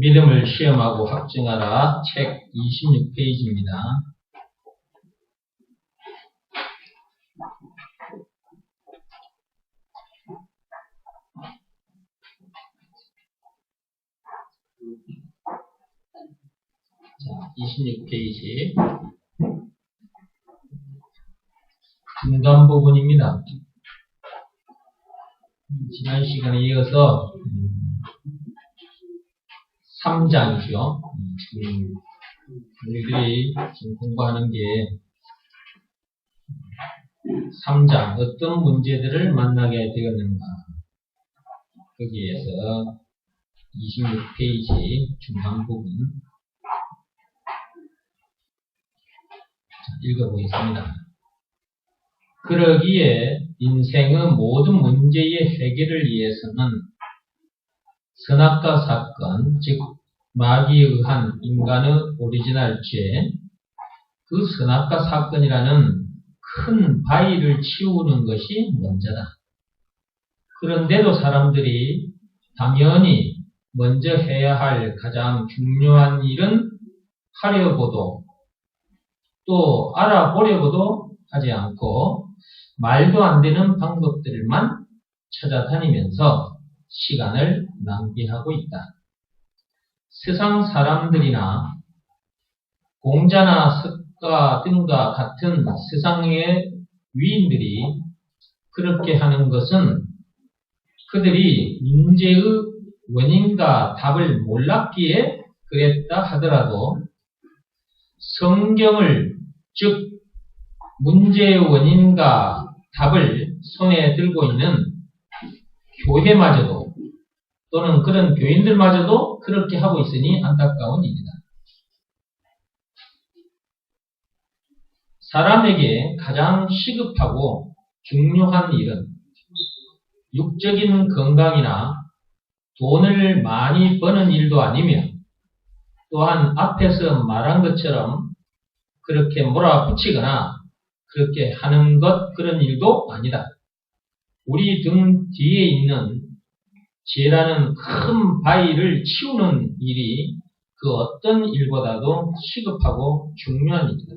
믿음을 시험하고 확증하라. 책 26페이지입니다. 자, 26페이지. 중간 부분입니다. 지난 시간에 이어서 3장이죠. 우리들이 지금 공부하는 게 3장, 어떤 문제들을 만나게 되었는가. 거기에서 26페이지 중간 부분 읽어보겠습니다. 그러기에 인생의 모든 문제의 해결을 위해서는 선악과 사건, 즉 마귀에 의한 인간의 오리지널 죄, 그 선악과 사건이라는 큰 바위를 치우는 것이 먼저다. 그런데도 사람들이 당연히 먼저 해야 할 가장 중요한 일은 하려고도 또 알아보려고도 하지 않고 말도 안 되는 방법들만 찾아다니면서 시간을 낭비하고 있다. 세상 사람들이나 공자나 석가 등과 같은 세상의 위인들이 그렇게 하는 것은 그들이 문제의 원인과 답을 몰랐기에 그랬다 하더라도 성경을, 즉 문제의 원인과 답을 손에 들고 있는 교회마저도 또는 그런 교인들마저도 그렇게 하고 있으니 안타까운 일이다. 사람에게 가장 시급하고 중요한 일은 육적인 건강이나 돈을 많이 버는 일도 아니며 또한 앞에서 말한 것처럼 그렇게 몰아붙이거나 그렇게 하는 것 그런 일도 아니다. 우리 등 뒤에 있는 죄라는 큰 바위를 치우는 일이 그 어떤 일보다도 시급하고 중요한 일이다.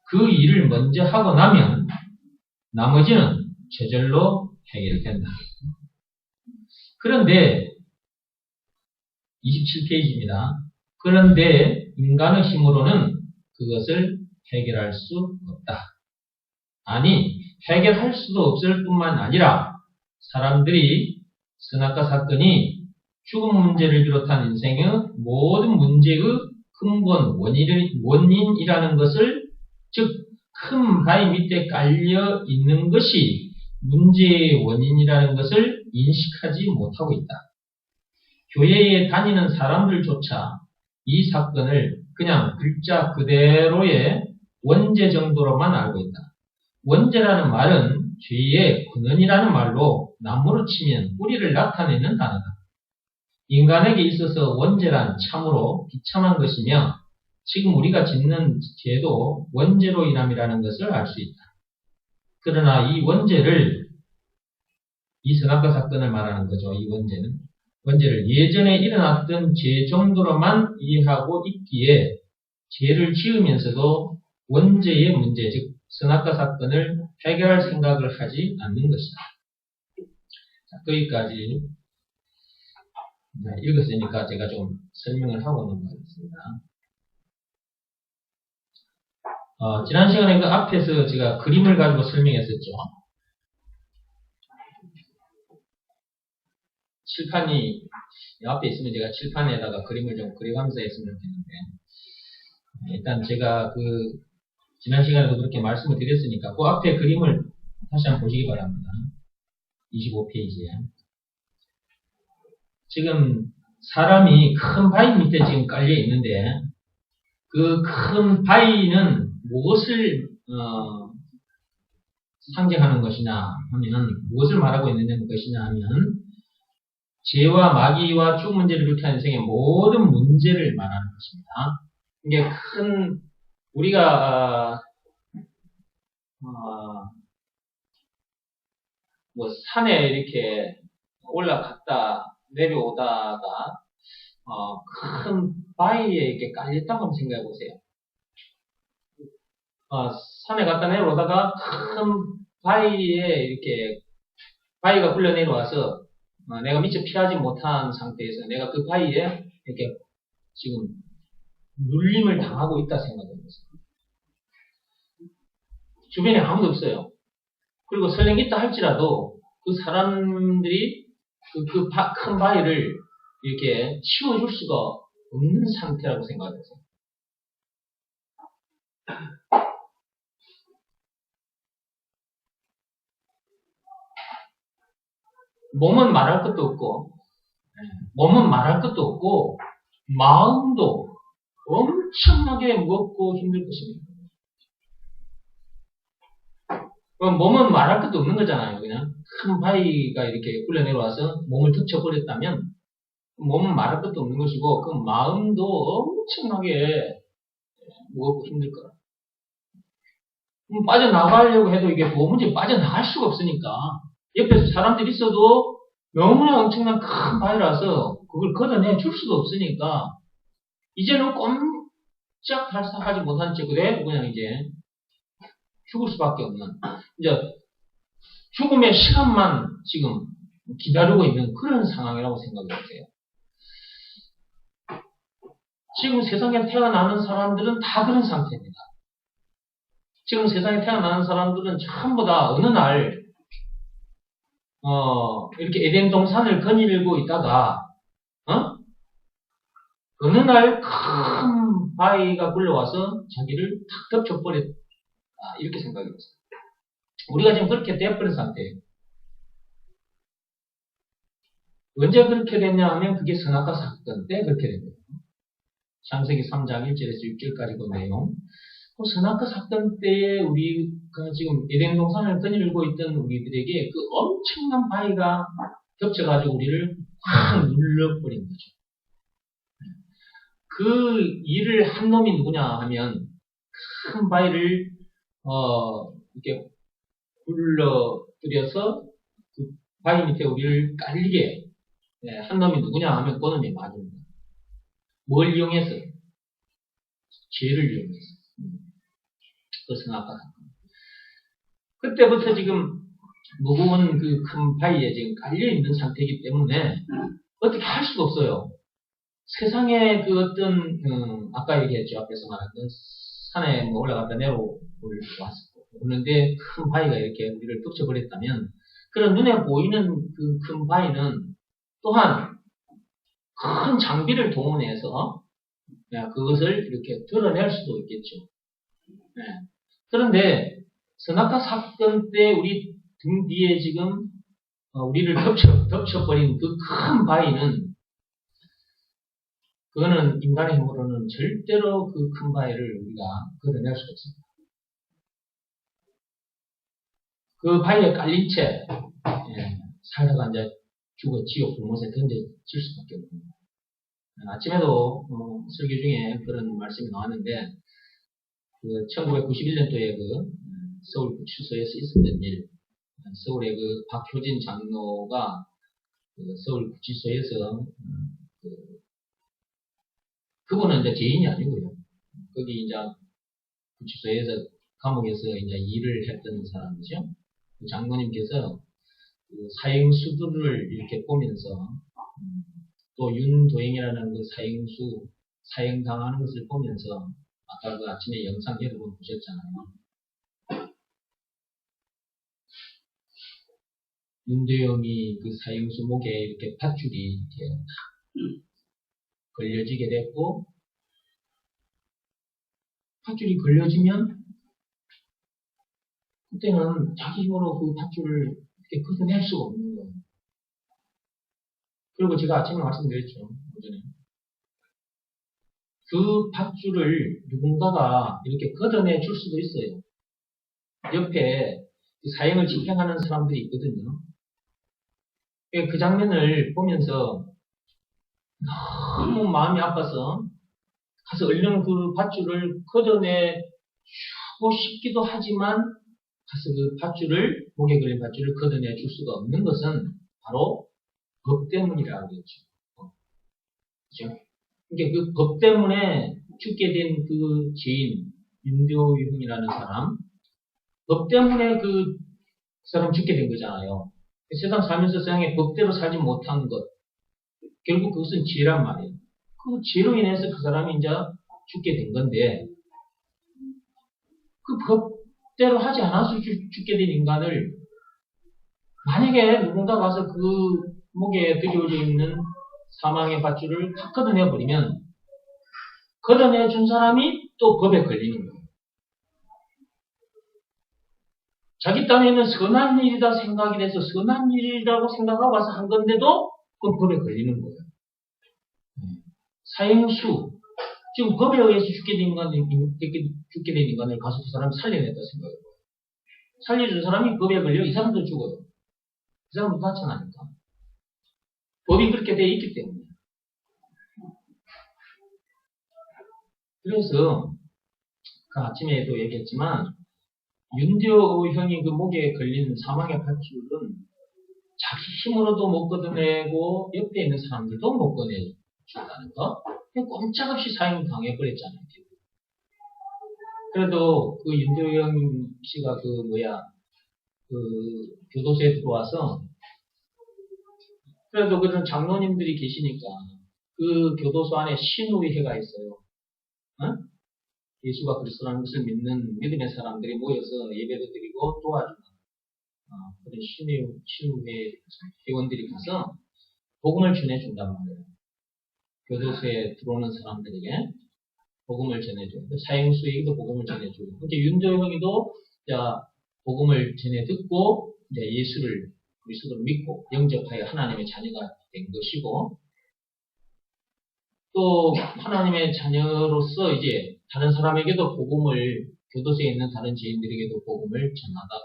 그 일을 먼저 하고 나면 나머지는 저절로 해결된다. 그런데 27페이지입니다. 그런데 인간의 힘으로는 그것을 해결할 수 없다. 아니, 해결할 수도 없을 뿐만 아니라 사람들이 선악과 사건이 죽음 문제를 비롯한 인생의 모든 문제의 근본 원인이라는 것을, 즉 큰 바위 밑에 깔려 있는 것이 문제의 원인이라는 것을 인식하지 못하고 있다. 교회에 다니는 사람들조차 이 사건을 그냥 글자 그대로의 원죄 정도로만 알고 있다. 원죄라는 말은 죄의 근원이라는 말로 나무로 치면 뿌리를 나타내는 단어다. 인간에게 있어서 원죄란 참으로 비참한 것이며 지금 우리가 짓는 죄도 원죄로 인함이라는 것을 알 수 있다. 그러나 이 원죄를, 이 선악과 사건을 말하는 거죠. 이 원죄를 예전에 일어났던 죄 정도로만 이해하고 있기에 죄를 지으면서도 원죄의 문제, 즉 선악과 사건을 해결할 생각을 하지 않는 것이다. 자, 거기까지 읽었으니까 제가 좀 설명을 하고 넘어가겠습니다. 지난 시간에 그 앞에서 제가 그림을 가지고 설명했었죠. 칠판이 앞에 있으면 제가 칠판에다가 그림을 좀 그려가면서 했으면 좋겠는데, 일단 제가 지난 시간에도 그렇게 말씀을 드렸으니까 그 앞에 그림을 다시 한번 보시기 바랍니다. 25페이지에. 지금 사람이 큰 바위 밑에 지금 깔려 있는데 그 큰 바위는 무엇을 상징하는 것이냐 하면, 무엇을 말하고 있는 것이냐 하면 죄와 마귀와 죽음 문제를 비롯한 인생의 모든 문제를 말하는 것입니다. 이게 우리가 산에 이렇게 올라갔다 내려오다가 큰 바위에 이렇게 깔렸다고 한번 생각해 보세요. 산에 갔다 내려오다가 큰 바위에 이렇게 바위가 굴러 내려와서 내가 미처 피하지 못한 상태에서 내가 그 바위에 이렇게 지금 눌림을 당하고 있다 생각해보세요. 주변에 아무도 없어요. 그리고 설령 있다 할지라도 그 사람들이 큰 바위를 이렇게 치워줄 수가 없는 상태라고 생각해보세요. 몸은 말할 것도 없고, 마음도 엄청나게 무겁고 힘들 것입니다. 그럼 몸은 말할 것도 없는 거잖아요. 그냥 큰 바위가 이렇게 굴러 내려와서 몸을 덮쳐버렸다면 몸은 말할 것도 없는 것이고 그 마음도 엄청나게 무겁고 힘들 거라. 빠져나가려고 해도 이게 도무지 빠져나갈 수가 없으니까 옆에서 사람들이 있어도 너무나 엄청난 큰 바위라서 그걸 걷어내 줄 수도 없으니까 이제는 꼼짝 달싹하지 못한 채 그대로 그냥 이제 죽을 수밖에 없는 이제 죽음의 시간만 지금 기다리고 있는 그런 상황이라고 생각해 보세요. 지금 세상에 태어나는 사람들은 다 그런 상태입니다. 지금 세상에 태어나는 사람들은 전부 다 어느 날 이렇게 에덴 동산을 거닐고 있다가 어느 날 큰 바위가 굴러와서 자기를 탁 덮쳐버렸다 이렇게 생각해보세요. 우리가 지금 그렇게 되어버린 상태예요. 언제 그렇게 됐냐 하면 그게 선악과 사건 때 그렇게 됩니다. 창세기 3장 1절에서 6절까지 그 내용. 그 선악과 사건 때에 우리가 지금 에덴 동산을 거닐고 있던 우리들에게 그 엄청난 바위가 겹쳐가지고 우리를 확 눌러버린 거죠. 그 일을 한 놈이 누구냐 하면 큰 바위를 이렇게 굴러들여서 그 바위 밑에 우리를 깔리게 한 놈이 누구냐 하면 그 놈이 마귀입니다. 뭘 이용해서? 죄를 이용해서. 그 선악과 사건. 그때부터 지금 무거운 그 큰 바위에 지금 깔려있는 상태이기 때문에 어떻게 할 수가 없어요. 세상에 그 어떤 아까 얘기했죠. 앞에서 말했던 산에 올라갔다 내려왔고 그런데 큰 바위가 이렇게 우리를 덮쳐버렸다면 그런 눈에 보이는 그 큰 바위는 또한 큰 장비를 동원해서 그것을 이렇게 드러낼 수도 있겠죠. 그런데 선악과 사건 때 우리 등 뒤에 지금 우리를 덮쳐버린 그 큰 바위는 그거는 인간의 힘으로는 절대로 그 큰 바위를 우리가 걷어낼 수 없습니다. 그 바위에 깔린 채 살다가 이제 죽어 지옥 불못에 던져질 수밖에 없습니다. 아침에도 설교 중에 그런 말씀이 나왔는데 그 1991년도에 그 서울 구치소에서 있었던 일, 서울의 그 박효진 장로가 그 서울 구치소에서 그분은 이제 죄인이 아니고요. 거기 이제 구치소에서 감옥에서 이제 일을 했던 사람이죠. 그 장로님께서 그 사형수들을 이렇게 보면서 또 윤도행이라는 그 사형수 사형당하는 것을 보면서 아까 그 아침에 영상 여러분 보셨잖아요. 윤도영이 그 사형수 목에 이렇게 밧줄이 이렇게 걸려지게 됐고, 밧줄이 걸려지면 그때는 자기 힘으로 그 밧줄을 이렇게 걷어낼 수가 없는 거예요. 그리고 제가 아침에 말씀드렸죠. 오전에. 그 밧줄을 누군가가 이렇게 걷어내 줄 수도 있어요. 옆에 그 사형을 집행하는 사람들이 있거든요. 그 장면을 보면서 너무 마음이 아파서 가서 얼른 그 밧줄을 걷어내주고 싶기도 하지만 가서 그 밧줄을, 목에 걸린 밧줄을 걷어내 줄 수가 없는 것은 바로 법 때문이라고 했죠. 그죠? 그러니까 그 법 때문에 죽게 된 그 죄인, 윤도형이라는 사람, 법 때문에 그 사람 죽게 된 거잖아요. 세상 살면서 세상에 법대로 살지 못한 것, 결국 그것은 죄란 말이에요. 그 죄로 인해서 그 사람이 이제 죽게 된 건데, 그 법대로 하지 않아서 죽게 된 인간을 만약에 누군가 가서 그 목에 드리워져 있는 사망의 밧줄을 탁 걷어내버리면 걷어내준 사람이 또 법에 걸리는 거예요. 자기 딴에는 선한 일이다 생각이 돼서 선한 일이라고 생각하고 와서 한 건데도 그건 법에 걸리는 거예요. 사형수, 지금 법에 의해서 죽게 된 인간을 가서 그 사람이 살려냈다 생각해요. 살려준 사람이 법에 걸려 이 사람도 죽어요. 이 사람도 다쳐나니까. 법이 그렇게 되어 있기 때문에. 그래서 그 아침에도 얘기했지만 윤대호형이 그 목에 걸린 사망의 밧줄은 자기 힘으로도 못 걷어내고 옆에 있는 사람들도 못 꺼내준다는 거. 그냥 꼼짝없이 사형당해버렸잖아요. 그래도 그 윤대호형 씨가 그 교도소에 들어와서 그래도 그런 장로님들이 계시니까 그 교도소 안에 신우회가 있어요. 어? 예수가 그리스도라는 것을 믿는 믿음의 사람들이 모여서 예배도 드리고 도와주는 그런 신우회 회원들이 가서 복음을 전해준단 말이에요. 교도소에 들어오는 사람들에게 복음을 전해줘요. 사형수에게도 복음을 전해줘요. 이제 윤도형이도 복음을 전해 듣고 이제 예수를 그리스도를 믿고 영접하여 하나님의 자녀가 된 것이고 또 하나님의 자녀로서 이제 다른 사람에게도 복음을 교도소에 있는 다른 죄인들에게도 복음을 전하다가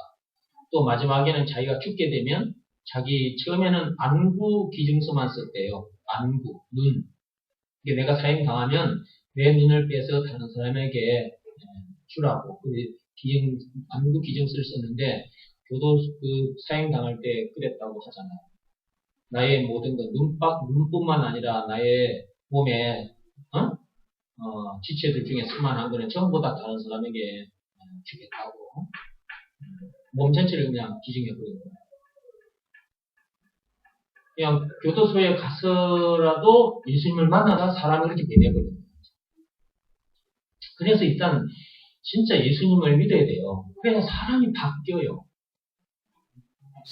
또 마지막에는 자기가 죽게 되면 자기 처음에는 안구 기증서만 썼대요. 안구, 눈. 이게 내가 사형 당하면 내 눈을 빼서 다른 사람에게 주라고 안구 기증서를 썼는데 그 사형 당할 때 그랬다고 하잖아요. 나의 모든 것 눈뿐만 아니라 나의 몸에 지체들 중에 수많은 거는 전부 다 다른 사람에게 주겠다고 몸 전체를 그냥 기증해버린 거예요. 그냥 교도소에 가서라도 예수님을 만나다 사람을 그렇게 변해버린 거예요. 그래서 일단 진짜 예수님을 믿어야 돼요. 그래서 사람이 바뀌어요.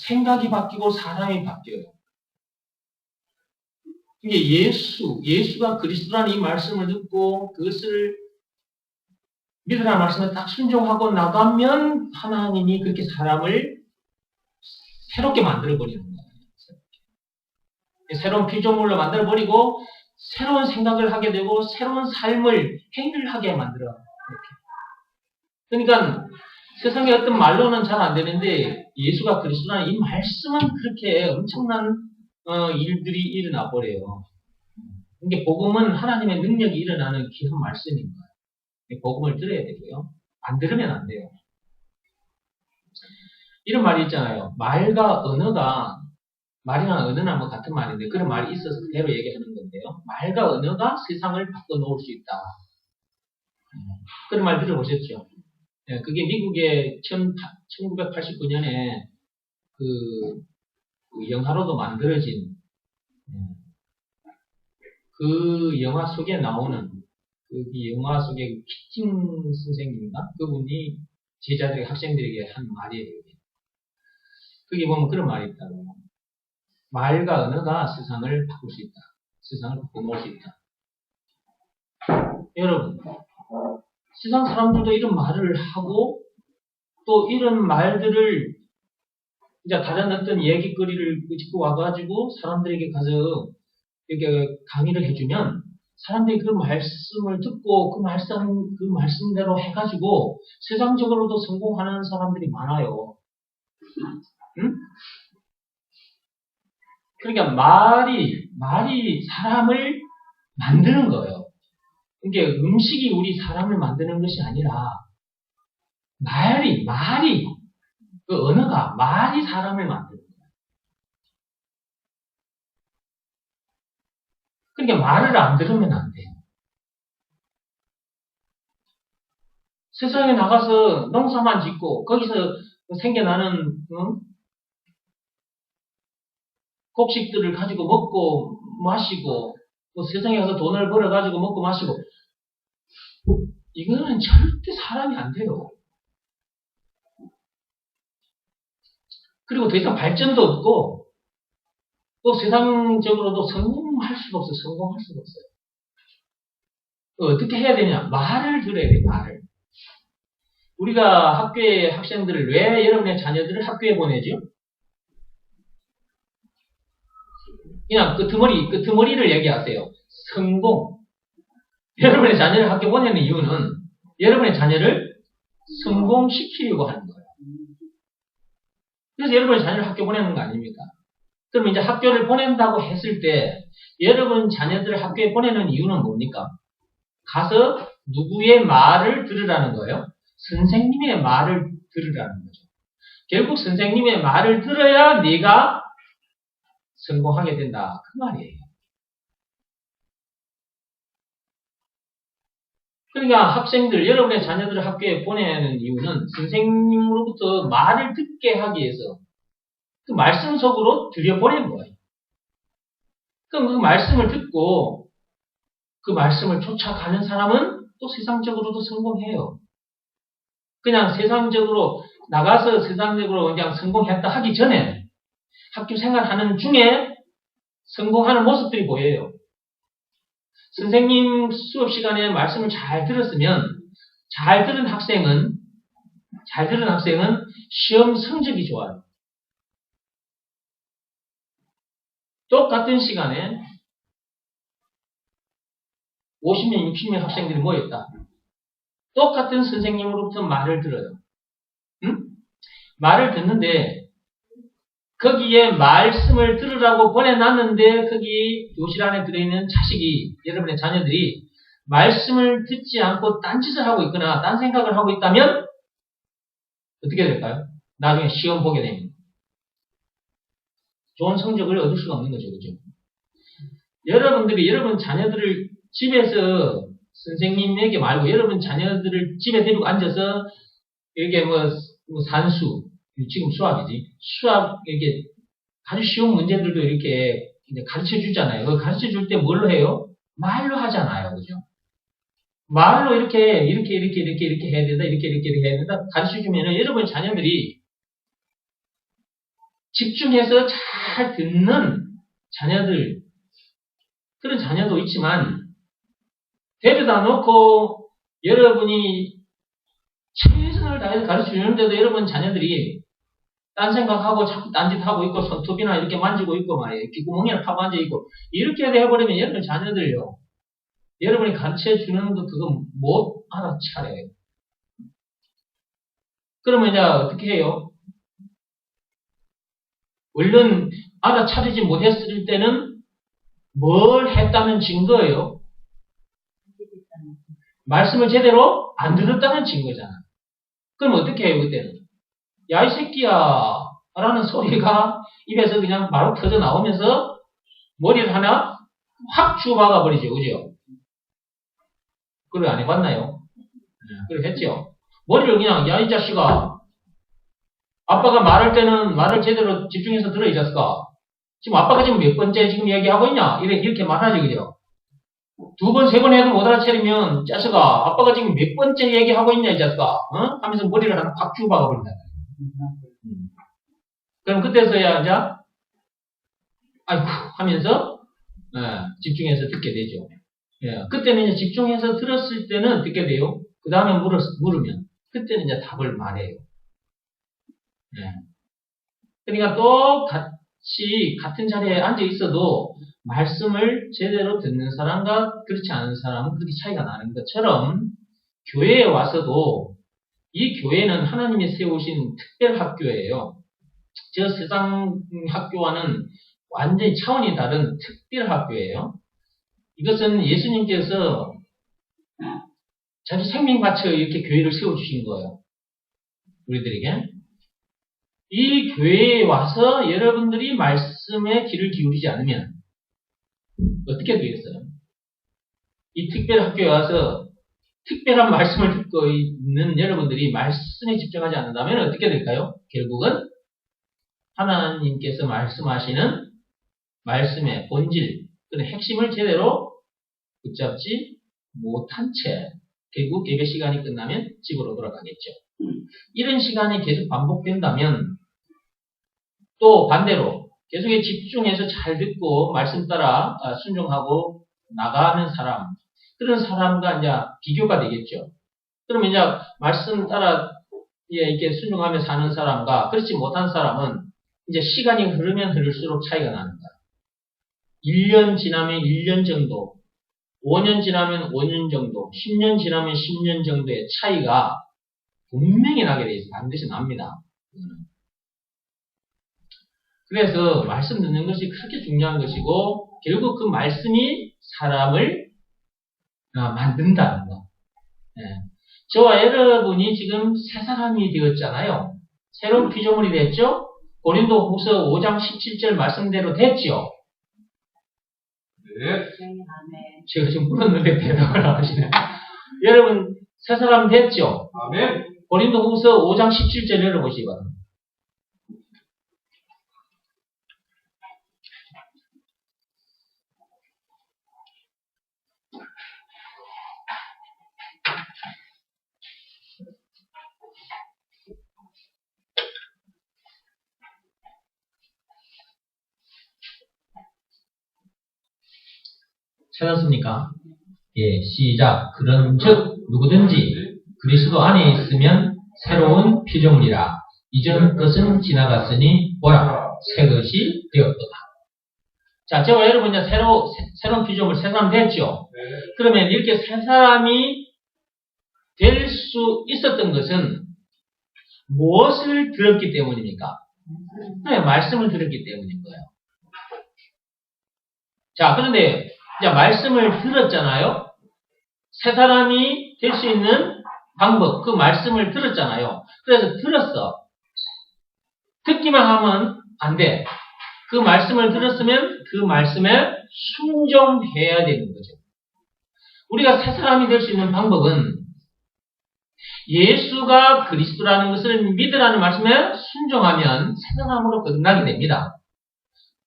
생각이 바뀌고 사람이 바뀌어요. 이게 예수가 그리스도라는 이 말씀을 듣고 그것을 믿으라는 말씀을 딱 순종하고 나가면 하나님이 그렇게 사람을 새롭게 만들어버리는 거예요. 새로운 피조물로 만들어버리고 새로운 생각을 하게 되고 새로운 삶을 행위를 하게 만들어요. 그러니까 세상에 어떤 말로는 잘 안 되는데 예수가 그리스도라는 이 말씀은 그렇게 엄청난 일들이 일어나 버려요. 이게 복음은 하나님의 능력이 일어나는 귀한 말씀인 거예요. 복음을 들어야 되고요. 안 들으면 안 돼요. 이런 말이 있잖아요. 말과 언어가 말이나 언어나 뭐 같은 말인데 그런 말이 있어서 그대로 얘기하는 건데요. 말과 언어가 세상을 바꿔놓을 수 있다. 그런 말 들어보셨죠? 그게 미국의 1989년에 그 영화로도 만들어진 그 영화 속에 나오는 그 영화 속에 키팅 선생님인가? 그분이 제자들에게 학생들에게 한 말이에요. 거기 보면 그런 말이 있다고. 말과 언어가 세상을 바꿀 수 있다. 세상을 바꿔놓을 수 있다. 여러분, 세상 사람들도 이런 말을 하고 또 이런 말들을 이제 다른 어떤 얘기거리를 짚고 와가지고 사람들에게 가서 이렇게 강의를 해주면 사람들이 그 말씀을 듣고 그 말씀대로 해가지고 세상적으로도 성공하는 사람들이 많아요. 응? 그러니까 말이 사람을 만드는 거예요. 그러니까 음식이 우리 사람을 만드는 것이 아니라 말이 그 언어가 말이 사람을 만드는 거예요. 그러니까 말을 안 들으면 안 돼요. 세상에 나가서 농사만 짓고 거기서 생겨나는 곡식들을 가지고 먹고 마시고 뭐 세상에 가서 돈을 벌어가지고 먹고 마시고 이거는 절대 사람이 안 돼요. 그리고 더 이상 발전도 없고 또 세상적으로도 성공할 수가 없어요. 성공할 수가 없어요. 어떻게 해야 되냐? 말을 들어야 돼요. 말을. 우리가 학교의 학생들을 왜 여러분의 자녀들을 학교에 보내죠? 그냥 끄트머리를 얘기하세요. 성공. 여러분의 자녀를 학교 보내는 이유는 여러분의 자녀를 성공시키려고 하는 거예요. 그래서 여러분의 자녀를 학교 보내는 거 아닙니까? 그럼 이제 학교를 보낸다고 했을 때 여러분 자녀들을 학교에 보내는 이유는 뭡니까? 가서 누구의 말을 들으라는 거예요? 선생님의 말을 들으라는 거죠. 결국 선생님의 말을 들어야 네가 성공하게 된다. 그 말이에요. 그러니까 학생들, 여러분의 자녀들을 학교에 보내는 이유는 선생님으로부터 말을 듣게 하기 위해서 그 말씀 속으로 들여보낸 거예요. 그럼 그 말씀을 듣고 그 말씀을 쫓아가는 사람은 또 세상적으로도 성공해요. 그냥 세상적으로 나가서 세상적으로 그냥 성공했다 하기 전에 학교 생활하는 중에 성공하는 모습들이 보여요. 선생님 수업 시간에 말씀을 잘 들었으면 잘 들은 학생은 시험 성적이 좋아요. 똑같은 시간에 50명, 60명 학생들이 모였다. 똑같은 선생님으로부터 말을 들어요. 응? 말을 듣는데 거기에 말씀을 들으라고 보내놨는데 거기 교실 안에 들어있는 자식이 여러분의 자녀들이 말씀을 듣지 않고 딴짓을 하고 있거나 딴 생각을 하고 있다면 어떻게 될까요? 나중에 시험 보게 됩니다. 좋은 성적을 얻을 수가 없는 거죠. 그죠? 여러분들이 여러분 자녀들을 집에서 선생님에게 말고 여러분 자녀들을 집에 데리고 앉아서 이렇게 뭐 산수, 지금 수학이지. 수학, 이렇게 아주 쉬운 문제들도 이렇게 가르쳐 주잖아요. 가르쳐 줄 때 뭘로 해요? 말로 하잖아요. 그죠? 말로 이렇게 해야 된다, 이렇게 해야 된다. 가르쳐 주면은 여러분 자녀들이 집중해서 잘 듣는 자녀들, 그런 자녀도 있지만, 데려다 놓고 여러분이 최선을 다해서 가르쳐 주는데도 여러분 자녀들이 딴 생각하고 자꾸 딴짓하고 있고 손톱이나 이렇게 만지고 있고 말이에요. 귓구멍이나 파고 앉아있고 이렇게 해버리면 여러분 자녀들요. 여러분이 가르쳐주는 거 그거 못 알아차려요. 그러면 이제 어떻게 해요? 얼른 알아차리지 못했을 때는 뭘 했다는 증거예요? 말씀을 제대로 안 들었다는 증거잖아. 그럼 어떻게 해요 그때는? 야 이 새끼야 라는 소리가 입에서 그냥 바로 터져 나오면서 머리를 하나 확 주워박아 버리죠. 그죠? 그걸 안 해봤나요? 그걸 했죠. 머리를 그냥 야 이 자식아 아빠가 말할 때는 말을 제대로 집중해서 들어 이 자식아. 지금 아빠가 지금 몇 번째 지금 얘기하고 있냐? 이렇게 말하지 그죠? 두 번, 세 번 해도 못 알아채리면 자식아 아빠가 지금 몇 번째 얘기하고 있냐 이 자식아. 어? 하면서 머리를 하나 확 주워박아 버린다. 그럼 그때서야 이제 아이고 하면서 집중해서 듣게 되죠. 예, 그때는 이제 집중해서 들었을 때는 듣게 돼요. 그 다음에 물으면 그때는 이제 답을 말해요. 예. 그러니까 똑같이 같은 자리에 앉아 있어도 말씀을 제대로 듣는 사람과 그렇지 않은 사람은 그렇게 차이가 나는 것처럼 교회에 와서도 이 교회는 하나님이 세우신 특별 학교예요. 저 세상 학교와는 완전히 차원이 다른 특별 학교예요. 이것은 예수님께서 자기 생명 바쳐 이렇게 교회를 세워주신 거예요. 우리들에게. 이 교회에 와서 여러분들이 말씀에 귀를 기울이지 않으면 어떻게 되겠어요? 이 특별 학교에 와서 특별한 말씀을 듣고 있는 여러분들이 말씀에 집중하지 않는다면 어떻게 될까요? 결국은 하나님께서 말씀하시는 말씀의 본질, 그 핵심을 제대로 붙잡지 못한 채 결국 예배 시간이 끝나면 집으로 돌아가겠죠. 이런 시간이 계속 반복된다면 또 반대로 계속 집중해서 잘 듣고 말씀 따라 순종하고 나가는 사람, 그런 사람과 이제 비교가 되겠죠. 그러면 이제 말씀 따라 이렇게 순종하며 사는 사람과 그렇지 못한 사람은 이제 시간이 흐르면 흐를수록 차이가 나는 거야. 1년 지나면 1년 정도, 5년 지나면 5년 정도, 10년 지나면 10년 정도의 차이가 분명히 나게 돼 있어요. 반드시 납니다. 그래서 말씀 듣는 것이 그렇게 중요한 것이고 결국 그 말씀이 사람을 만든다는 거. 예. 저와 여러분이 지금 새 사람이 되었잖아요. 새로운 피조물이 됐죠? 고린도 후서 5장 17절 말씀대로 됐죠? 네. 제가 지금 물었는데 대답을 안 하시네. 여러분, 새 사람 됐죠? 아멘. 고린도 후서 5장 17절 열어보시기 바랍니다. 찾았습니까? 예, 시작. 그런즉 누구든지 그리스도 안에 있으면 새로운 피조물이라. 이전 것은 지나갔으니 보라, 새 것이 되었도다. 자, 저와 여러분 이제 새로운 피조물, 새 사람 됐죠? 네. 그러면 이렇게 새 사람이 될 수 있었던 것은 무엇을 들었기 때문입니까? 네, 말씀을 들었기 때문인 거예요. 자, 그런데 이제 말씀을 들었잖아요. 새 사람이 될 수 있는 방법, 그 말씀을 들었잖아요. 그래서 들었어. 듣기만 하면 안 돼. 그 말씀을 들었으면 그 말씀에 순종해야 되는 거죠. 우리가 새 사람이 될 수 있는 방법은 예수가 그리스도라는 것을 믿으라는 말씀에 순종하면 새 사람으로 거듭나게 됩니다.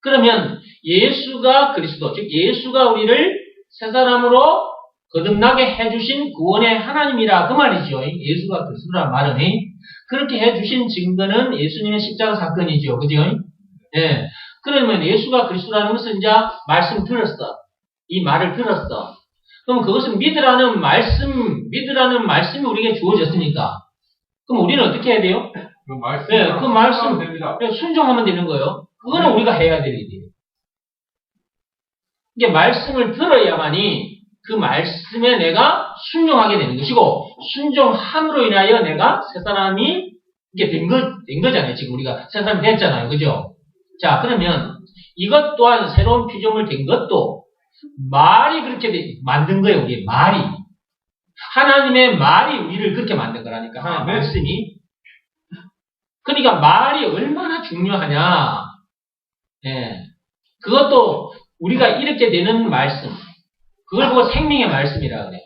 그러면 예수가 그리스도, 즉 예수가 우리를 새 사람으로 거듭나게 해주신 구원의 하나님이라 그 말이죠. 예수가 그리스도라는 말은 그렇게 해주신 증거는 예수님의 십자가 사건이죠. 그죠? 예. 그러면 예수가 그리스도라는 것은 이제 말씀 들었어. 이 말을 들었어. 그럼 그것은 믿으라는 말씀이 우리에게 주어졌으니까. 그럼 우리는 어떻게 해야 돼요? 그 말씀 됩니다. 순종하면 되는 거예요. 그거는 우리가 해야 될 일이에요. 이게 말씀을 들어야만이 그 말씀에 내가 순종하게 되는 것이고, 순종함으로 인하여 내가 새 사람이 이게 된 거잖아요. 지금 우리가 새 사람이 됐잖아요. 그죠? 자, 그러면 이것 또한 새로운 피조물 된 것도 말이 그렇게 만든 거예요. 우리 말이. 하나님의 말이 우리를 그렇게 만든 거라니까. 하나님의 말씀이. 그러니까 말이 얼마나 중요하냐. 예. 그것도 우리가 이렇게 되는 말씀. 그걸 보고 생명의 말씀이라 그래.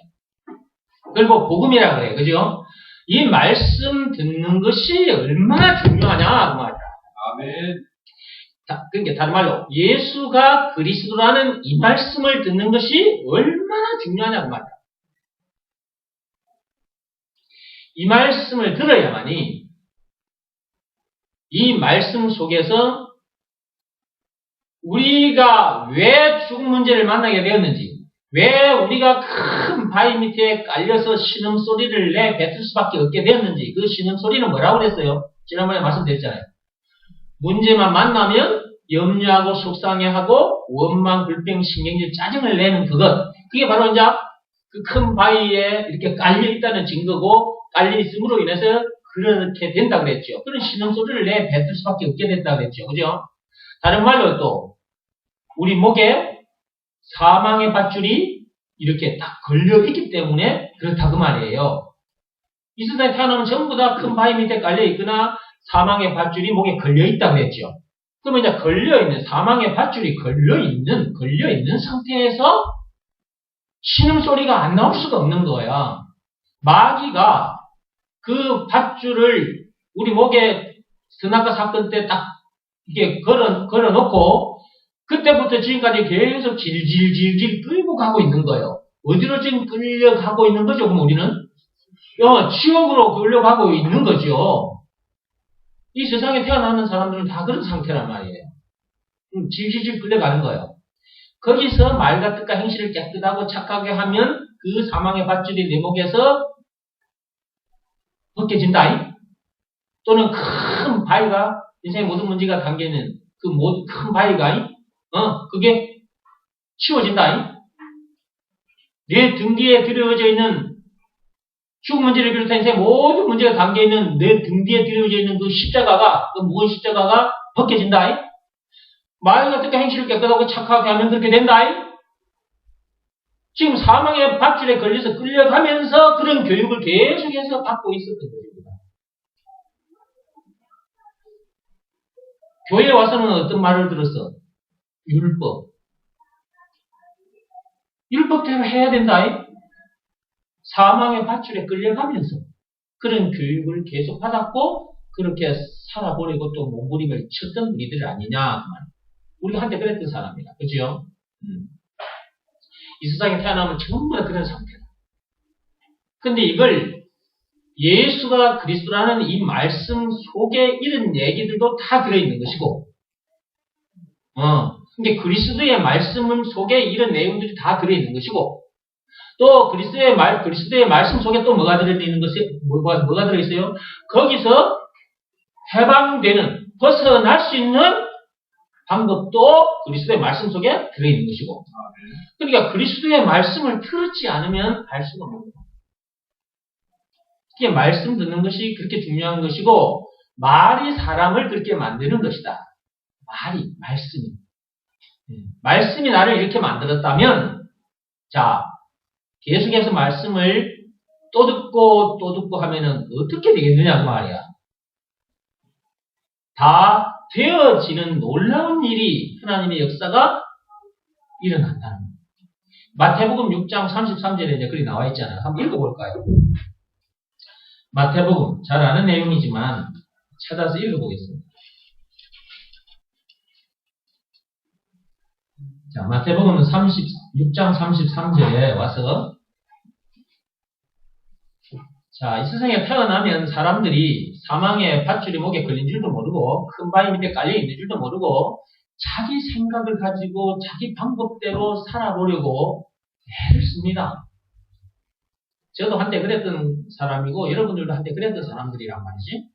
그걸 보고 복음이라 그래. 그죠? 이 말씀 듣는 것이 얼마나 중요하냐. 그 말이야. 아멘. 그러니까 다른 말로 예수가 그리스도라는 이 말씀을 듣는 것이 얼마나 중요하냐. 그 말이야. 이 말씀을 들어야만이 이 말씀 속에서 우리가 왜 죽음 문제를 만나게 되었는지, 왜 우리가 큰 바위 밑에 깔려서 신음소리를 내뱉을 수밖에 없게 되었는지, 그 신음소리는 뭐라고 그랬어요? 지난번에 말씀드렸잖아요. 문제만 만나면 염려하고 속상해하고 원망, 불평, 신경질, 짜증을 내는 그것. 그게 바로 이제 그 큰 바위에 이렇게 깔려있다는 증거고, 깔려있음으로 인해서 그렇게 된다 그랬죠. 그런 신음소리를 내뱉을 수밖에 없게 됐다 그랬죠. 그죠? 다른 말로 또 우리 목에 사망의 밧줄이 이렇게 딱 걸려있기 때문에 그렇다 그 말이에요. 이 세상에 태어나면 전부 다 큰 바위 밑에 깔려있거나 사망의 밧줄이 목에 걸려있다 그랬죠. 그러면 이제 걸려있는, 사망의 밧줄이 걸려있는 상태에서 신음소리가 안 나올 수가 없는 거야. 마귀가 그 밧줄을 우리 목에 선악과 사건 때 딱 이게 걸어놓고 그때부터 지금까지 계속 질질질질 끌고 가고 있는 거예요. 어디로 지금 끌려가고 있는 거죠? 그럼 우리는? 지옥으로 끌려가고 있는 거죠. 이 세상에 태어나는 사람들은 다 그런 상태란 말이에요. 질질질 끌려가는 거예요. 거기서 말과 뜻과 행실을 깨끗하고 착하게 하면 그 사망의 밧줄이 내 목에서 벗겨진다. 또는 큰 바위가 인생의 모든 문제가 담겨있는 그 모든 큰 바위가 그게 치워진다. 내 등 뒤에 드려져 있는 죽음 문제를 비롯한 인생의 모든 문제가 담겨있는 내 등 뒤에 드려져 있는 그 십자가가 그 무거운 십자가가 벗겨진다. 말과 뜻과 행실을 깨끗하고 착하게 하면 그렇게 된다. 지금 사망의 밧줄에 걸려서 끌려가면서 그런 교육을 계속해서 받고 있었던 겁니다. 교회에 와서는 어떤 말을 들었어? 율법. 율법대로 해야 된다. 사망의 밧줄에 끌려가면서 그런 교육을 계속 받았고 그렇게 살아보려고 또 몸부림을 쳤던 우리들 아니냐. 우리가 한때 그랬던 사람이다. 그죠? 이 세상에 태어나면 전부 다 그런 상태다. 근데 이걸 예수가 그리스도라는 이 말씀 속에 이런 얘기들도 다 들어있는 것이고, 근데 그리스도의 말씀 속에 이런 내용들이 다 들어있는 것이고, 또 그리스도의 말씀 속에 또 뭐가 들어있는 것이, 뭐가 들어있어요? 거기서 해방되는, 벗어날 수 있는 방법도 그리스도의 말씀 속에 들어있는 것이고, 그러니까 그리스도의 말씀을 들었지 않으면 알 수가 없는 거예요. 말씀 듣는 것이 그렇게 중요한 것이고, 말이 사람을 그렇게 만드는 것이다. 말씀이. 말씀이 나를 이렇게 만들었다면, 자, 계속해서 말씀을 또 듣고 하면은 어떻게 되겠느냐, 그 말이야. 다 되어지는 놀라운 일이 하나님의 역사가 일어난다는 거예요. 마태복음 6장 33절에 이제 글이 나와 있잖아요. 한번 읽어볼까요? 마태복음, 잘 아는 내용이지만 찾아서 읽어보겠습니다. 자, 마태복음 6장 33절에 와서, 자, 이 세상에 태어나면 사람들이 사망의 밧줄이 목에 걸린 줄도 모르고, 큰 바위 밑에 깔려있는 줄도 모르고, 자기 생각을 가지고 자기 방법대로 살아보려고 애를 씁니다. 저도 한때 그랬던 사람이고 여러분들도 한때 그랬던 사람들이란 말이지.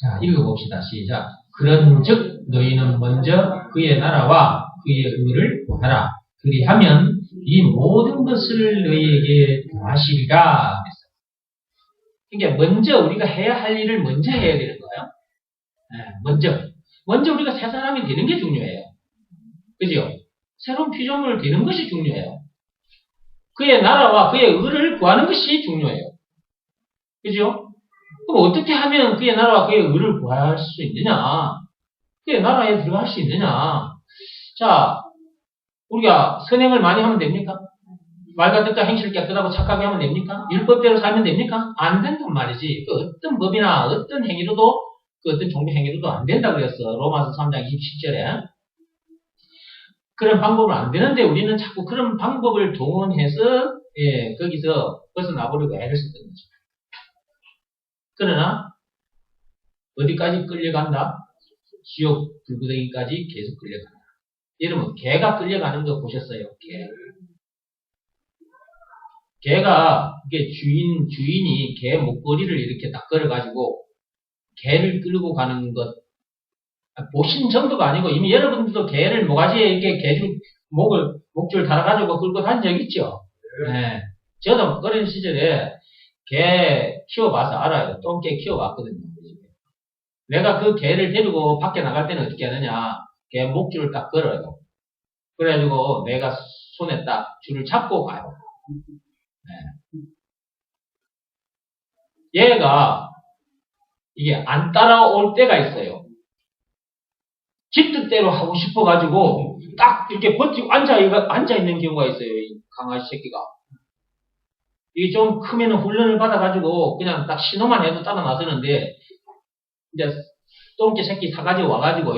자, 읽어봅시다. 시작. 그런즉 너희는 먼저 그의 나라와 그의 의를 구하라. 그리하면 이 모든 것을 너희에게 더하시리라. 그러니까 먼저 우리가 해야 할 일을 먼저 해야 되는 거예요. 먼저 우리가 새 사람이 되는 게 중요해요. 그죠? 새로운 피조물을 되는 것이 중요해요. 그의 나라와 그의 의를 구하는 것이 중요해요. 그죠? 그럼 어떻게 하면 그의 나라와 그의 의를 구할 수 있느냐? 그의 나라에 들어갈 수 있느냐? 자, 우리가 선행을 많이 하면 됩니까? 말과 뜻과 행실을 깨끗하고 착하게 하면 됩니까? 율법대로 살면 됩니까? 안 된단 말이지. 그 어떤 법이나 어떤 행위로도, 그 어떤 종교 행위로도 안 된다 그랬어. 로마서 3장 27절에. 그런 방법은 안 되는데 우리는 자꾸 그런 방법을 동원해서 거기서 벗어나보려고 애를 쓰던 거죠. 그러나 어디까지 끌려간다? 지옥 불구덩이까지 계속 끌려간다. 여러분, 개가 끌려가는 거 보셨어요? 개가 이게 주인이 개 목걸이를 이렇게 딱 걸어가지고 개를 끌고 가는 것 보신 정도가 아니고 이미 여러분들도 개를 모가지에 이렇게 목줄 달아가지고 끌고 다닌 적 있죠? 네. 저도 어린 시절에 개 키워봐서 알아요. 똥개 키워봤거든요. 내가 그 개를 데리고 밖에 나갈 때는 어떻게 하느냐. 개 목줄을 딱 걸어요. 그래가지고 내가 손에 딱 줄을 잡고 가요. 네. 얘가 이게 안 따라올 때가 있어요. 뜻대로 하고 싶어가지고 딱 이렇게 버티고 앉아있는 경우가 있어요. 이 강아지 새끼가. 이게 좀 크면 훈련을 받아가지고 그냥 딱 신호만 해도 따라 나서는데 이제 똥개 새끼 사가지고 와가지고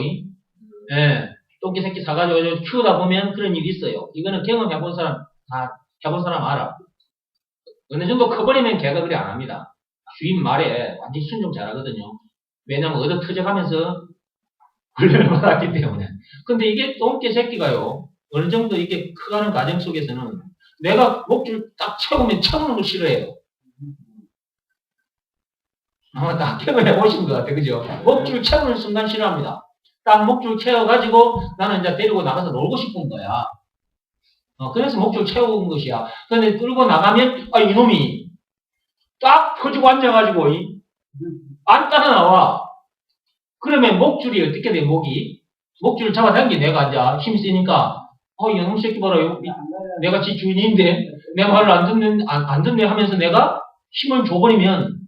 똥개 새끼 사가지고 키우다 보면 그런 일이 있어요. 이거는 경험해본 사람 다 해본 사람 알아. 어느 정도 커버리면 걔가 그래 안 합니다. 주인 말에 완전히 순종 잘하거든요. 왜냐면 얻어 터져가면서 훈련을 받았기 때문에. 근데 이게 똥개 새끼가요. 어느 정도 이게 커가는 과정 속에서는 내가 목줄 딱 채우면 채우는 걸 싫어해요. 아마 다 경험해 보신 것 같아요. 그죠? 목줄 채우는 순간 싫어합니다. 딱 목줄 채워가지고 나는 이제 데리고 나가서 놀고 싶은 거야. 그래서 목줄 채우는 것이야. 근데 끌고 나가면, 이놈이 딱 퍼지고 앉아가지고, 안 따라 나와. 그러면 목줄이 어떻게 돼, 목이? 목줄을 잡아당기 내가 이제 힘이 세니까, 이놈 새끼 봐라. 내가 지 주인인데, 내 말을 안 듣네 하면서 내가 힘을 줘버리면,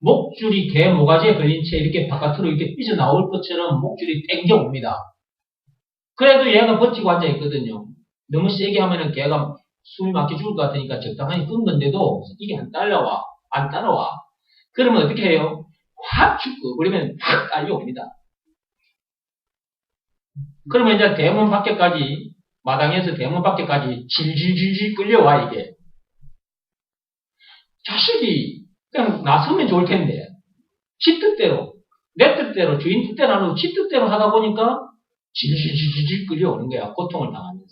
목줄이 개 모가지에 걸린 채 이렇게 바깥으로 이렇게 삐져나올 것처럼 목줄이 땡겨옵니다. 그래도 얘가 버티고 앉아있거든요. 너무 세게 하면은 걔가 숨이 막혀 죽을 것 같으니까 적당히 끈 건데도 이게 안 따라와. 그러면 어떻게 해요? 확 죽고, 그러면 확 딸려옵니다. 그러면 이제 대문 밖에까지, 마당에서 대문 밖에까지 질질질질 끌려와, 이게. 자식이 그냥 나서면 좋을 텐데, 지 뜻대로, 내 뜻대로, 주인 뜻대로 안 하고 지 뜻대로 하다 보니까 질질질질 끌려오는 거야, 고통을 당하면서.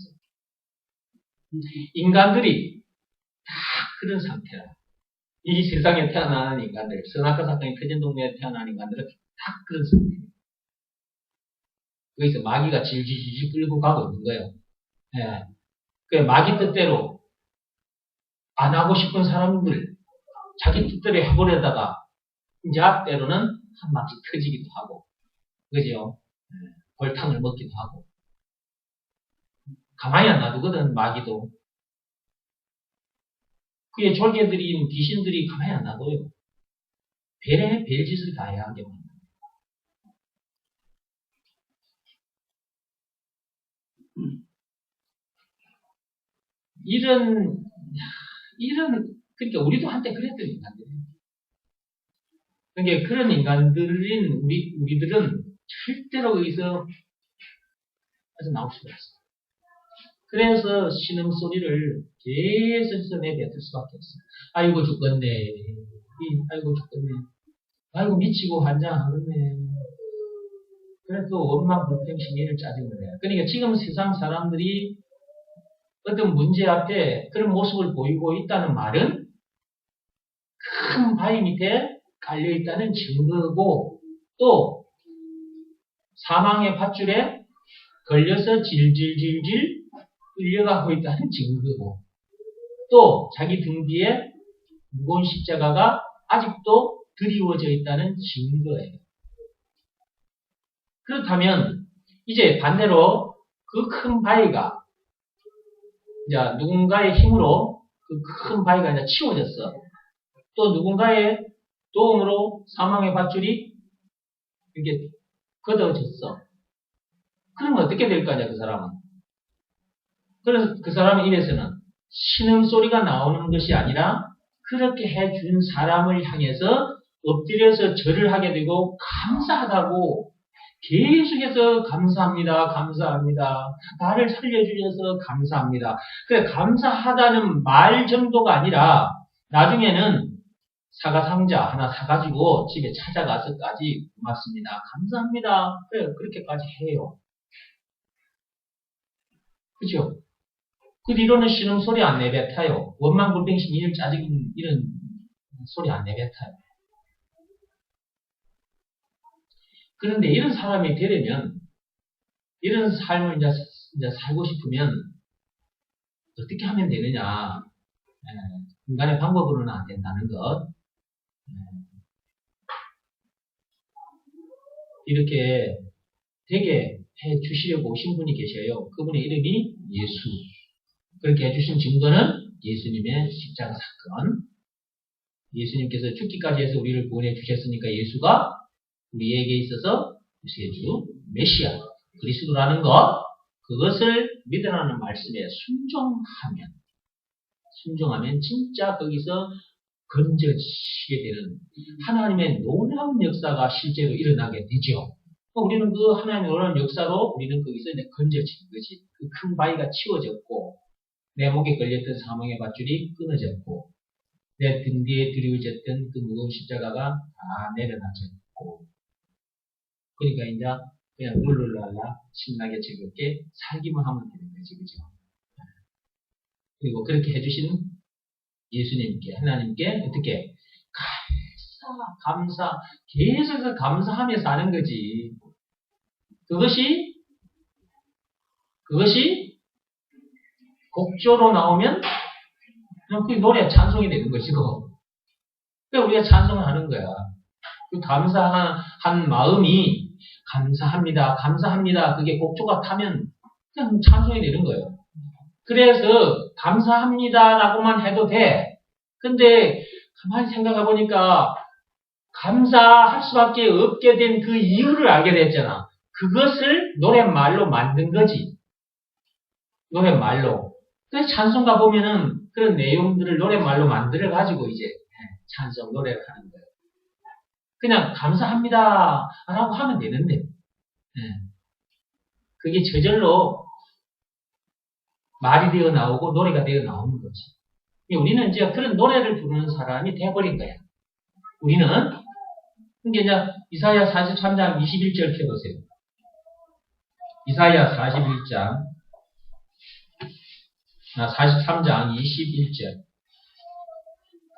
인간들이 다 그런 상태라. 이 세상에 태어나는 인간들, 선악과 사건이 터진 동네에 태어나는 인간들은 다 그런 상태예요. 거기서 마귀가 질질질질 끌고 가고 있는 거예요. 예. 그 마귀 뜻대로 안 하고 싶은 사람들, 자기 뜻대로 해보려다가 이제 때로는 한 바퀴 터지기도 하고, 그죠? 골탕을 먹기도 하고. 가만히 안 놔두거든, 마귀도. 그의 졸개들이, 귀신들이 가만히 안 놔둬요. 별짓을 다 해야 하게 합니다. 그러니까 우리도 한때 그랬던 인간들이에요. 그러니까 그런 인간들인 우리들은 절대로 거기서 나올 수가 없어요. 그래서 신음소리를 계속해서 내뱉을 수밖에 없어요. 아이고 죽겠네. 아이고 죽겠네. 아이고 미치고 환장하겠네. 그래서 원망 불평심의를 짜증을 해요. 그러니까 지금 세상 사람들이 어떤 문제 앞에 그런 모습을 보이고 있다는 말은 큰 바위 밑에 깔려있다는 증거고, 또 사망의 밧줄에 걸려서 질질질질 끌려가고 있다는 증거고, 또 자기 등 뒤에 무거운 십자가가 아직도 드리워져 있다는 증거예요. 그렇다면 이제 반대로 그 큰 바위가 이제 누군가의 힘으로 그 큰 바위가 이제 치워졌어. 또 누군가의 도움으로 사망의 밧줄이 이렇게 걷어졌어. 그러면 어떻게 될 거냐, 그 사람은. 그래서 그 사람의 입에서는 신음소리가 나오는 것이 아니라 그렇게 해준 사람을 향해서 엎드려서 절을 하게 되고 감사하다고 계속해서 감사합니다. 감사합니다. 나를 살려주셔서 감사합니다. 그래, 감사하다는 말 정도가 아니라 나중에는 사과상자 하나 사가지고 집에 찾아가서까지 고맙습니다. 감사합니다. 그래, 그렇게까지 해요. 그죠? 그 뒤로는 신음소리 안 내뱉어요. 원망불평심 이를 짜증 이런 소리 안 내뱉어요. 그런데 이런 사람이 되려면, 이런 삶을 이제 살고 싶으면 어떻게 하면 되느냐? 인간의 방법으로는 안 된다는 것. 이렇게 되게 해 주시려고 오신 분이 계셔요. 그분의 이름이 예수. 그렇게 해주신 증거는 예수님의 십자가 사건. 예수님께서 죽기까지 해서 우리를 구원해 주셨으니까 예수가 우리에게 있어서 구세주, 메시아, 그리스도라는 것, 그것을 믿으라는 말씀에 순종하면 진짜 거기서 건져지게 되는 하나님의 놀라운 역사가 실제로 일어나게 되죠. 우리는 그 하나님의 놀라운 역사로 우리는 거기서 이제 건져지는 거지. 그 큰 바위가 치워졌고, 내 목에 걸렸던 사망의 밧줄이 끊어졌고, 내 등 뒤에 드리워졌던 그 무거운 십자가가 다 내려놔졌고, 그러니까 이제 그냥 룰루랄라 신나게 즐겁게 살기만 하면 되는 거지, 그죠? 그리고 그렇게 해주신 예수님께, 하나님께 어떻게 감사, 계속해서 감사하며 사는 거지. 그것이 곡조로 나오면 그냥 그 노래 찬송이 되는 것이고, 그러니까 우리가 찬송을 하는 거야. 그 감사한 마음이 감사합니다. 그게 곡조가 타면 그냥 찬송이 되는 거예요. 그래서 감사합니다라고만 해도 돼. 근데 가만히 생각해 보니까 감사할 수밖에 없게 된 그 이유를 알게 됐잖아. 그것을 노랫말로 만든 거지. 노랫말로. 그래서 찬송가 보면은 그런 내용들을 노랫말로 만들어가지고 이제 찬송 노래를 하는 거예요. 그냥 감사합니다 라고 하면 되는데, 그게 저절로 말이 되어 나오고 노래가 되어 나오는 거지. 우리는 이제 그런 노래를 부르는 사람이 되어버린 거야. 우리는, 그러니까 이제 이사야 43장 21절 펴보세요. 이사야 43장 21절.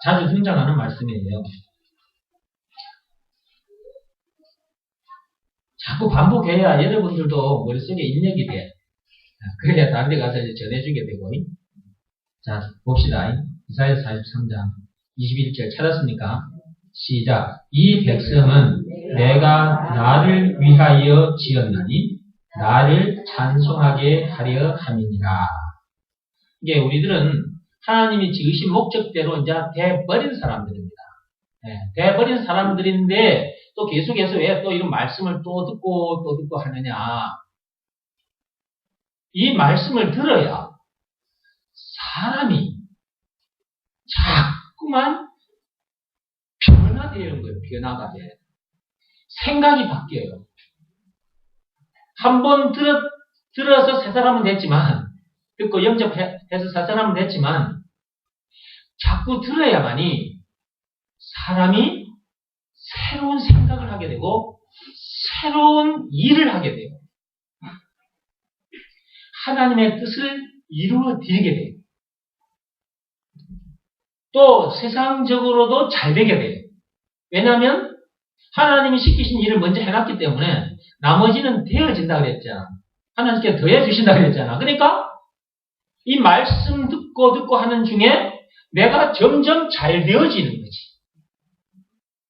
자주 등장하는 말씀이에요. 자꾸 반복해야 여러분들도 머릿속에 입력이 돼. 그래야 다른 데 가서 이제 전해주게 되고. 자, 봅시다. 이사야 43장 21절 찾았습니까? 시작. 이 백성은 내가 나를 위하여 지었나니 나를 찬송하게 하려 함이니라. 이게 우리들은 하나님이 지으신 목적대로 이제 돼버린 사람들입니다. 돼버린 사람들인데 또 계속해서 왜 또 이런 말씀을 또 듣고 하느냐. 이 말씀을 들어야 사람이 자꾸만 변화되는 거예요. 변화가 돼. 생각이 바뀌어요. 한번 들어서 새 사람은 됐지만, 듣고 영접해서 새 사람은 됐지만, 자꾸 들어야만이 사람이 새로운 생각을 하게 되고, 새로운 일을 하게 돼요. 하나님의 뜻을 이루어 드리게 돼요. 또 세상적으로도 잘 되게 돼요. 왜냐하면 하나님이 시키신 일을 먼저 해놨기 때문에 나머지는 되어진다 그랬잖아. 하나님께 더해주신다 그랬잖아. 그러니까 이 말씀 듣고 하는 중에 내가 점점 잘 되어지는 거지.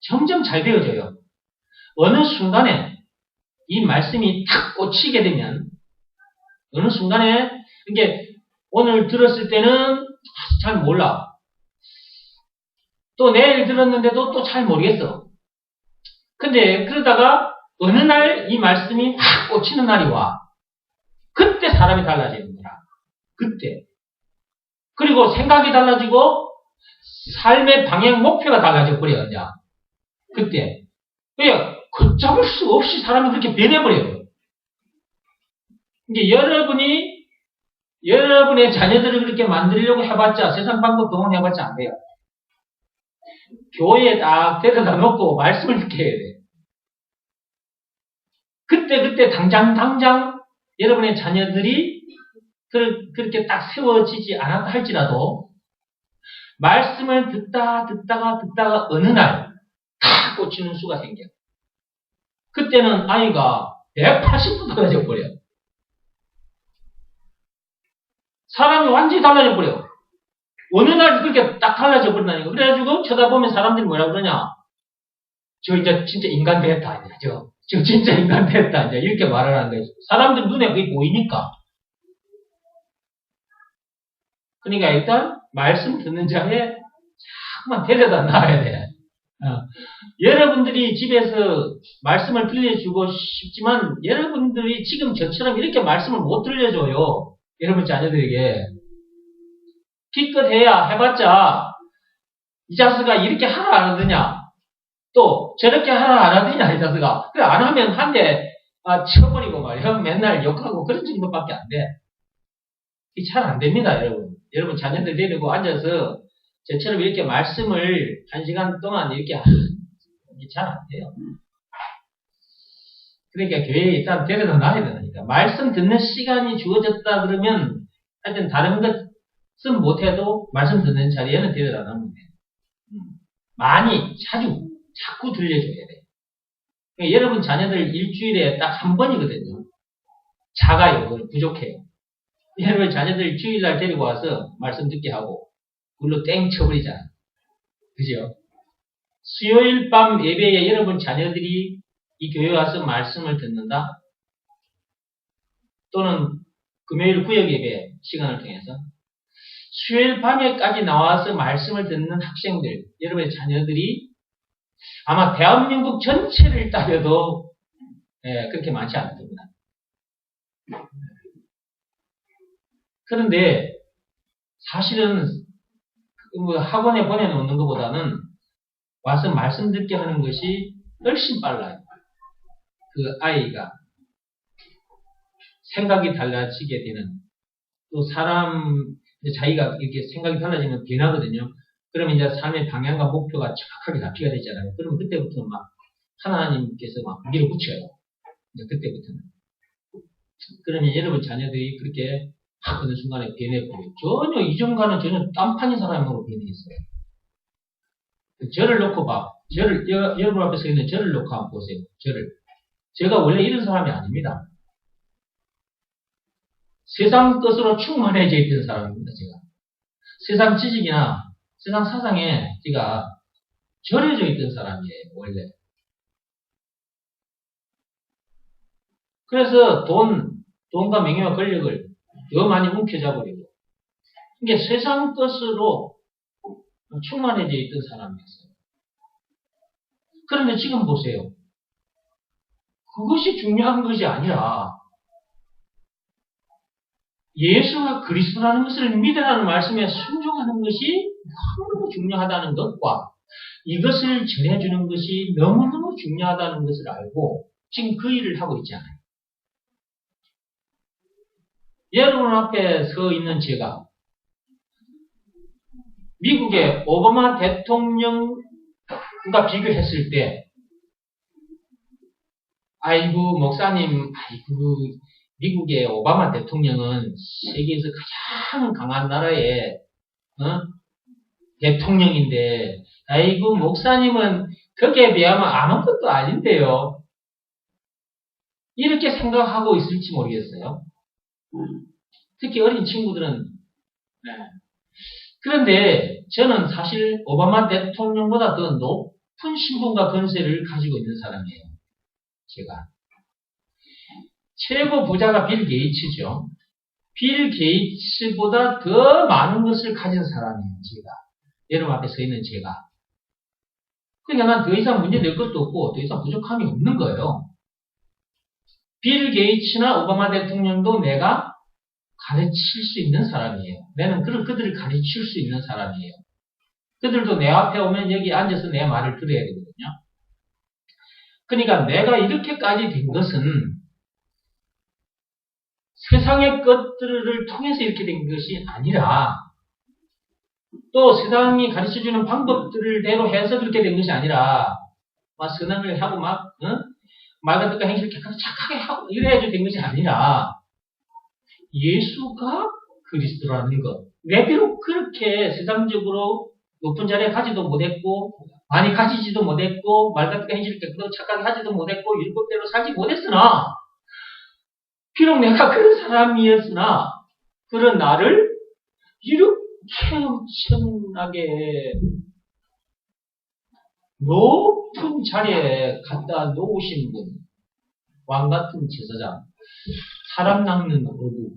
점점 잘 되어져요. 어느 순간에 이 말씀이 탁 꽂히게 되면 어느 순간에 이게 오늘 들었을 때는 잘 몰라. 또 내일 들었는데도 또 잘 모르겠어. 근데 그러다가 어느 날 이 말씀이 막 꽂히는 날이 와. 그때 사람이 달라지는 거야. 그때. 그리고 생각이 달라지고 삶의 방향 목표가 달라져 버려요. 이제. 그때. 그냥 걷잡을 수 없이 사람이 그렇게 변해버려요. 이게 여러분의 자녀들을 그렇게 만들려고 해봤자 세상 방법 동원해봤자 안 돼요. 교회에 딱 데려다 놓고 말씀을 듣게 해야 돼. 그때 당장 여러분의 자녀들이 그렇게 딱 세워지지 않았다 할지라도 말씀을 듣다가 어느 날 탁 꽂히는 수가 생겨. 그때는 아이가 180도 달라져 버려. 사람이 완전히 달라져 버려. 어느 날 그렇게 딱 달라져 버린다니까. 그래가지고 쳐다보면 사람들이 뭐라 그러냐. 저 이제 진짜 인간 됐다. 이제. 저 진짜 인간 됐다. 이제 이렇게 말을 하는 거예요. 사람들 눈에 그게 보이니까. 그러니까 일단 말씀 듣는 자리에 자꾸만 데려다 놔야 돼. 여러분들이 집에서 말씀을 들려주고 싶지만 여러분들이 지금 저처럼 이렇게 말씀을 못 들려줘요. 여러분 자녀들에게. 기껏 해야 해봤자 이 자식아 이렇게 하라 안 하더냐, 또 저렇게 하라 안 하더냐, 이 자식아. 그래 안 하면 한 대 쳐버리고 말이야. 맨날 욕하고 그런 정도밖에 안 돼. 이게 잘 안 됩니다, 여러분. 여러분 자녀들 데리고 앉아서 저처럼 이렇게 말씀을 1시간 동안 이렇게 이게 잘 안 돼요. 그러니까 교회에 일단 데려다 놔야 되니까. 말씀 듣는 시간이 주어졌다 그러면 하여튼 다른 것은 못해도 말씀 듣는 자리에는 데려다 놓으면 돼요. 많이, 자꾸 들려줘야 돼요. 그러니까 여러분 자녀들 일주일에 딱 한 번이거든요. 작아요. 부족해요. 여러분 자녀들 주일날 데리고 와서 말씀 듣게 하고 그걸로 땡 쳐버리잖아. 그죠? 수요일 밤 예배에 여러분 자녀들이 이 교회 와서 말씀을 듣는다? 또는 금요일 구역 예배 시간을 통해서 수요일 밤에까지 나와서 말씀을 듣는 학생들, 여러분의 자녀들이 아마 대한민국 전체를 따져도 그렇게 많지 않을 겁니다. 그런데 사실은 학원에 보내놓는 것보다는 와서 말씀 듣게 하는 것이 훨씬 빨라요. 그 아이가 생각이 달라지게 되는, 또 자기가 이렇게 생각이 달라지면 변하거든요. 그러면 이제 삶의 방향과 목표가 정확하게 납치가 되잖아요. 그러면 그때부터 막 하나님께서 막 밀어붙여요. 이제 그때부터는. 그러면 여러분 자녀들이 그렇게 어느 순간에 변해버려요. 전혀 이전과는 전혀 딴판인 사람으로 변해있어요. 저를 놓고 봐. 여러분 앞에 서 있는 저를 놓고 한번 보세요. 제가 원래 이런 사람이 아닙니다. 세상 것으로 충만해져 있던 사람입니다, 제가. 세상 지식이나 세상 사상에 제가 절여져 있던 사람이에요, 원래. 그래서 돈과 명예와 권력을 더 많이 움켜잡으려고. 이게 세상 것으로 충만해져 있던 사람이었어요. 그런데 지금 보세요. 그것이 중요한 것이 아니라 예수가 그리스도라는 것을 믿으라는 말씀에 순종하는 것이 너무너무 중요하다는 것과 이것을 전해주는 것이 너무너무 중요하다는 것을 알고 지금 그 일을 하고 있지 않아요. 여러분 앞에 서 있는 제가 미국의 오바마 대통령과 비교했을 때 아이고 목사님, 미국의 오바마 대통령은 세계에서 가장 강한 나라의 대통령인데 아이고 목사님은 거기에 비하면 아무것도 아닌데요. 이렇게 생각하고 있을지 모르겠어요. 특히 어린 친구들은. 그런데 저는 사실 오바마 대통령보다 더 높은 신분과 권세를 가지고 있는 사람이에요. 제가. 최고 부자가 빌 게이츠죠. 빌 게이츠보다 더 많은 것을 가진 사람이에요, 제가. 여러분 앞에 서 있는 제가. 그러니까 난 더 이상 문제될 것도 없고, 더 이상 부족함이 없는 거예요. 빌 게이츠나 오바마 대통령도 내가 가르칠 수 있는 사람이에요. 나는 그들을 가르칠 수 있는 사람이에요. 그들도 내 앞에 오면 여기 앉아서 내 말을 들어야 되거든요. 그러니까 내가 이렇게까지 된 것은 세상의 것들을 통해서 이렇게 된 것이 아니라 또 세상이 가르쳐주는 방법들을 대로 해서 그렇게 된 것이 아니라 막 선언을 하고 막 말 같은 거 행실을 착하게 하고 이래야지 된 것이 아니라 예수가 그리스도라는 것. 왜 비록 그렇게 세상적으로 높은 자리에 가지도 못했고 많이 가지지도 못했고 말 같은 거 행실을 깨끗하고 착하게 하지도 못했고 율법대로 살지 못했으나 비록 내가 그런 사람이었으나 그런 나를 이렇게 엄청나게 높은 자리에 갖다 놓으신 분, 왕같은 제사장, 사람 낚는 어부,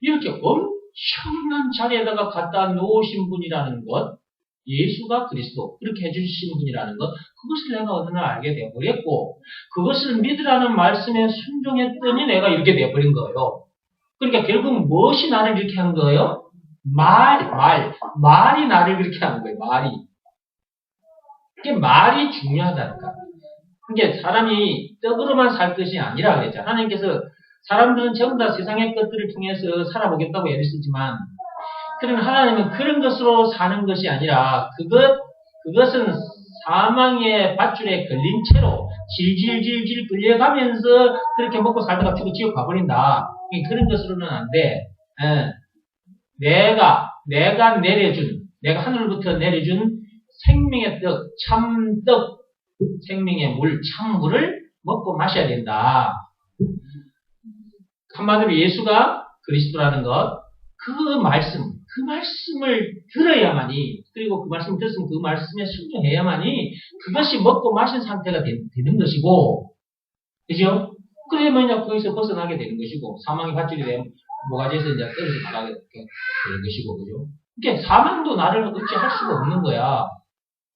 이렇게 엄청난 자리에다가 갖다 놓으신 분이라는 것, 예수가 그리스도 그렇게 해주시는 분이라는 것, 그것을 내가 어느 날 알게 되어버렸고, 그것을 믿으라는 말씀에 순종했더니 내가 이렇게 되어버린 거예요. 그러니까 결국 무엇이 나를 이렇게 한 거예요? 말이 나를 그렇게 하는 거예요. 말이. 이게 말이 중요하다니까. 그게 사람이 떡으로만 살 것이 아니라 그랬죠. 하나님께서 사람들은 전부 다 세상의 것들을 통해서 살아보겠다고 애를 쓰지만, 그런 하나님은 그런 것으로 사는 것이 아니라 그것은 사망의 밧줄에 걸린 채로 질질질질 끌려가면서 그렇게 먹고 살다가 죽고 지옥 가버린다. 그런 것으로는 안 돼. 내가 하늘부터 내려준 생명의 떡, 참떡, 생명의 물, 참물을 먹고 마셔야 된다. 한마디로 예수가 그리스도라는 것, 그 말씀을 들어야만이, 그리고 그 말씀을 들었으면 그 말씀에 순종해야만이 그것이 먹고 마신 상태가 되는 것이고, 그죠? 그러면요, 거기서 벗어나게 되는 것이고, 사망의 밧줄이 되면 모가지에서 이제 떨어져 나가게 되는 것이고, 그죠? 그러니까 사망도 나를 어찌할 수가 없는 거야.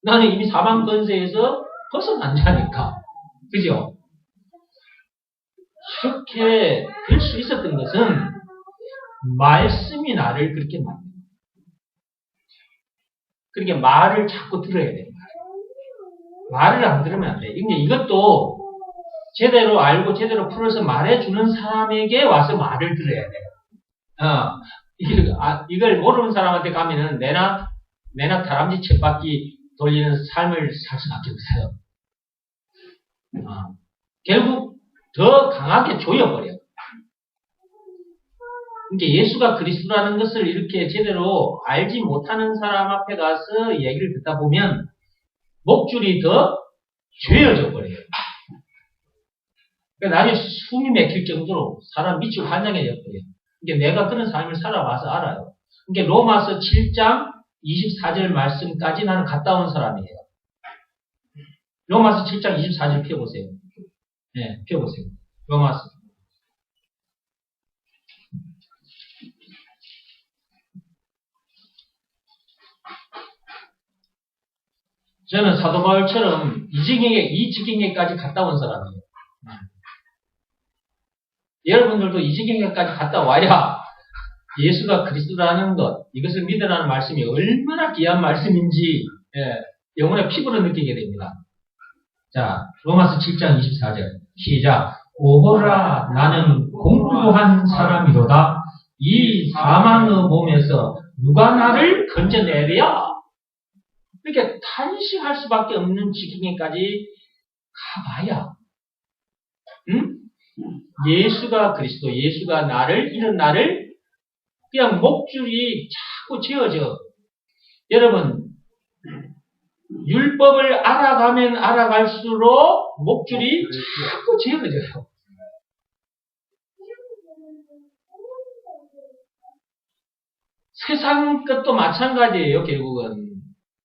나는 이미 사망 권세에서 벗어난 자니까. 그죠? 이렇게 될 수 있었던 것은 말씀이 나를 그렇게 만듭니다. 그러니까 말을 자꾸 들어야 되는 거예요. 말을 안 들으면 안 돼. 이것도 제대로 알고 제대로 풀어서 말해주는 사람에게 와서 말을 들어야 돼요. 이걸 모르는 사람한테 가면은 내나 다람쥐 쳇바퀴 돌리는 삶을 살 수밖에 없어요. 결국 더 강하게 조여버려요. 그러니까 예수가 그리스도라는 것을 이렇게 제대로 알지 못하는 사람 앞에 가서 얘기를 듣다 보면 목줄이 더 죄어져 버려요. 그러니까 나중에 숨이 막힐 정도로 사람 미치고 환장해져 버려요. 그러니까 내가 그런 삶을 살아와서 알아요. 그러니까 로마서 7장 24절 말씀까지 나는 갔다 온 사람이에요. 로마서 7장 24절 펴보세요. 네, 펴보세요. 로마서. 저는 사도 바울처럼 이 지경에까지 갔다 온 사람이에요. 여러분들도 이 지경에까지 갔다 와야 예수가 그리스도라는 것, 이것을 믿으라는 말씀이 얼마나 귀한 말씀인지 영혼의 피부로 느끼게 됩니다. 자, 로마서 7장 24절 시작. 오호라 나는 공부한 사람이로다. 이 사망의 몸에서 누가 나를 건져내랴? 그러니까 탄식할 수밖에 없는 지경에까지 가봐야 예수가 그리스도, 예수가 이런 나를 그냥 목줄이 자꾸 지어져. 여러분, 율법을 알아가면 알아갈수록 목줄이 자꾸 지어져요. 세상 것도 마찬가지예요, 결국은.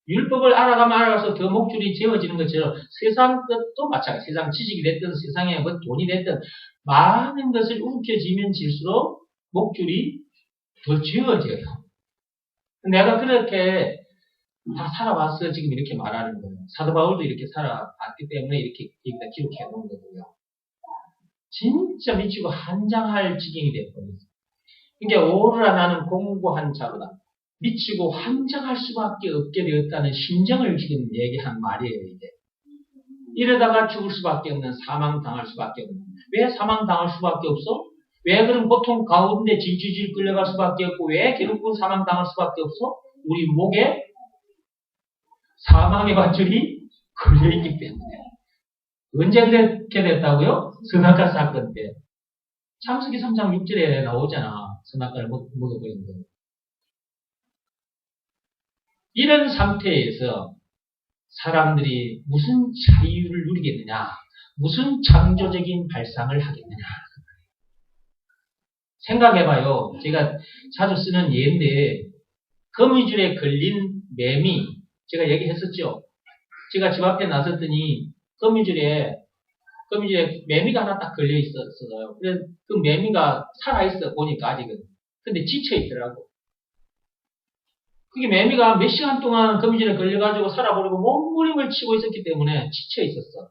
율법을 알아가면 알아가서 더 목줄이 지어지는 것처럼 세상 것도 마찬가지. 세상 지식이 됐든 세상에 뭐 돈이 됐든 많은 것을 움켜쥐면 질수록 목줄이 더 지어져요. 내가 그렇게 다 살아봤어 지금 이렇게 말하는 거예요. 사도 바울도 이렇게 살아봤기 때문에 이렇게 여기다 기록해 놓은 거고요. 진짜 미치고 한장할 지경이 되어버렸어요. 그러니까 오르라 나는 공고한 자로다. 미치고 환장할 수밖에 없게 되었다는 심정을 지금 얘기한 말이에요, 이제. 이러다가 죽을 수밖에 없는, 사망당할 수밖에 없는. 왜 사망당할 수밖에 없어? 왜 그런 고통 가운데 질질질 끌려갈 수밖에 없고, 왜 결국은 사망당할 수밖에 없어? 우리 목에 사망의 밧줄이 걸려있기 때문에. 언제 그렇게 됐다고요? 선악과 사건 때. 창세기 3장 6절에 나오잖아. 선악과를 먹어버린 거. 이런 상태에서 사람들이 무슨 자유를 누리겠느냐, 무슨 창조적인 발상을 하겠느냐. 생각해봐요. 제가 자주 쓰는 예인데, 거미줄에 걸린 매미, 제가 얘기했었죠. 제가 집 앞에 나섰더니 거미줄에 매미가 하나 딱 걸려 있었어요. 그래서 그 매미가 살아있어 보니까 아직은. 근데 지쳐있더라고. 그게 매미가 몇 시간 동안 거미줄에 걸려가지고 살아버리고 몸부림을 치고 있었기 때문에 지쳐 있었어.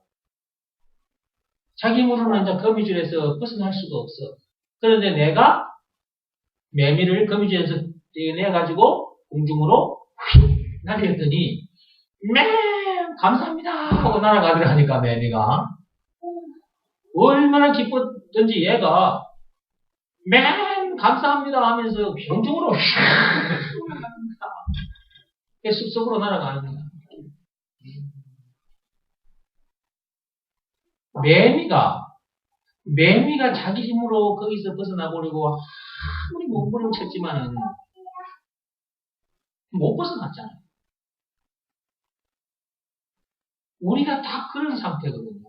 자기 힘으로는 이제 거미줄에서 벗어날 수가 없어. 그런데 내가 매미를 거미줄에서 떼내가지고 공중으로 날렸더니 감사합니다 하고 날아가더라니까 매미가. 얼마나 기뻤던지 얘가 감사합니다 하면서 공중으로 숲속으로 날아가는 거야. 매미가 자기 힘으로 거기서 벗어나보려고 아무리 몸부림 쳤지만은 못 벗어났잖아요. 우리가 다 그런 상태거든요.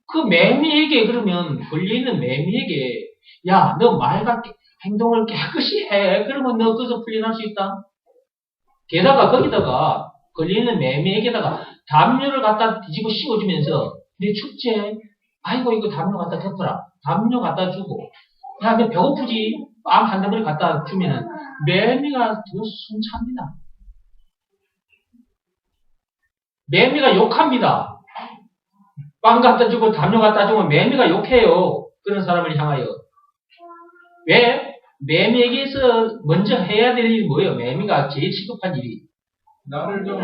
그 매미에게 그러면 걸려있는 매미에게 야, 너 말과 행동을 깨끗이 해. 그러면 너 거기서 풀려날 수 있다. 게다가 거기다가 걸려있는 매미에게다가 담요를 갖다 뒤집어 씌워주면서 네 축제 아이고 이거 담요 갖다 덮어라. 담요 갖다 주고 야, 너 배고프지? 빵 한 덩어리 갖다 주면은 매미가 더 숨찹니다. 매미가 욕합니다. 빵 갖다 주고 담요 갖다 주면 매미가 욕해요. 그런 사람을 향하여. 왜? 매미에게서 먼저 해야 될 일이 뭐예요? 매미가 제일 시급한 일이. 나를 좀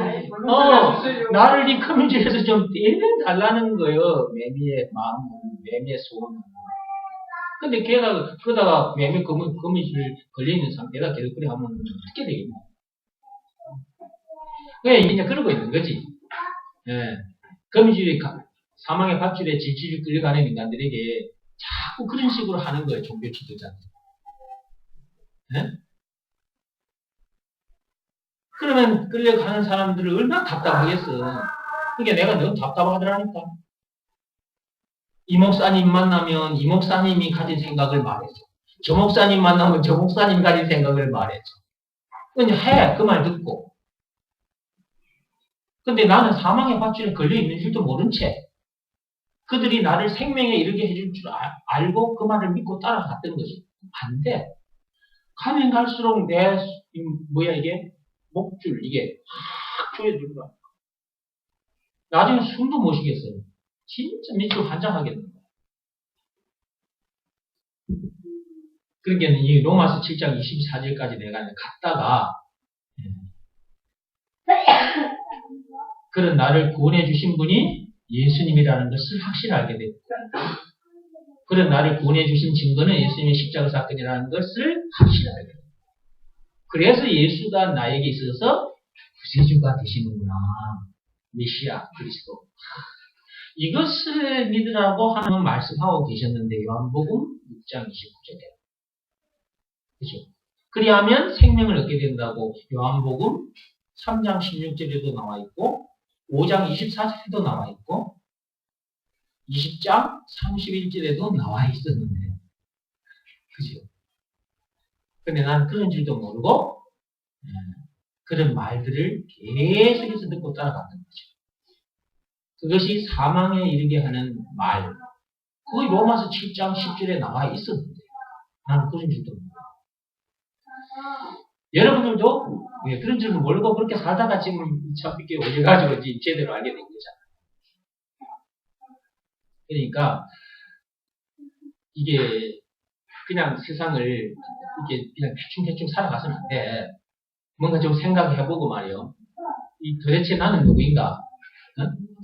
나를 이 거미줄에서 좀 떼내달라는 거예요. 매미의 마음, 매미의 소원. 근데 걔가 그러다가 매미 거미줄 걸려있는 상태에다 계속 그래 하면 어떻게 되겠냐. 왜 이제 그러고 있는 거지. 예. 거미줄이 사망의 밧줄에 질질 끌려가는 인간들에게 자꾸 그런 식으로 하는 거예요. 종교 지도자는. 예? 그러면 끌려가는 사람들을 얼마나 답답하겠어. 그게 내가 너무 답답하더라니까. 이 목사님 만나면 이 목사님이 가진 생각을 말해줘. 저 목사님 만나면 저 목사님이 가진 생각을 말해줘. 그냥 해. 그 말 듣고. 근데 나는 사망의 밧줄에 걸려있는 줄도 모른 채 그들이 나를 생명에 이르게 해줄 줄 알고 그 말을 믿고 따라갔던 거지. 안 돼. 가면 갈수록 이게 목줄 이게 확 조여들고 나중에 숨도 못 쉬겠어요. 진짜 밑으로 환장하겠는 거야. 그러니까 이 로마서 7장 24절까지 내가 갔다가 그런 나를 구원해 주신 분이 예수님이라는 것을 확실히 알게 됐고 그런 나를 구원해 주신 증거는 예수님의 십자가 사건이라는 것을 확실히 알게 됐고 그래서 예수가 나에게 있어서 구세주가 되시는구나. 메시아 그리스도. 이것을 믿으라고 하는 말씀하고 계셨는데 요한복음 6장 29절에 그죠? 그리하면 생명을 얻게 된다고 요한복음 3장 16절에도 나와 있고 5장 24절에도 나와 있고 20장 31절에도 나와 있었는데 그죠? 근데 난 그런 줄도 모르고 그런 말들을 계속해서 듣고 따라갔던 거죠. 그것이 사망에 이르게 하는 말. 그게 로마서 7장 10절에 나와 있었는데 나는 그런 줄도 모르고 여러분들도 그런 줄도 모르고 그렇게 살다가 지금 참 이렇게 오셔가지고 제대로 알게 된 거잖아요. 그러니까 이게 그냥 세상을 이렇게 그냥 대충 살아가서는 안 돼. 뭔가 좀 생각해보고 말이요. 도대체 나는 누구인가?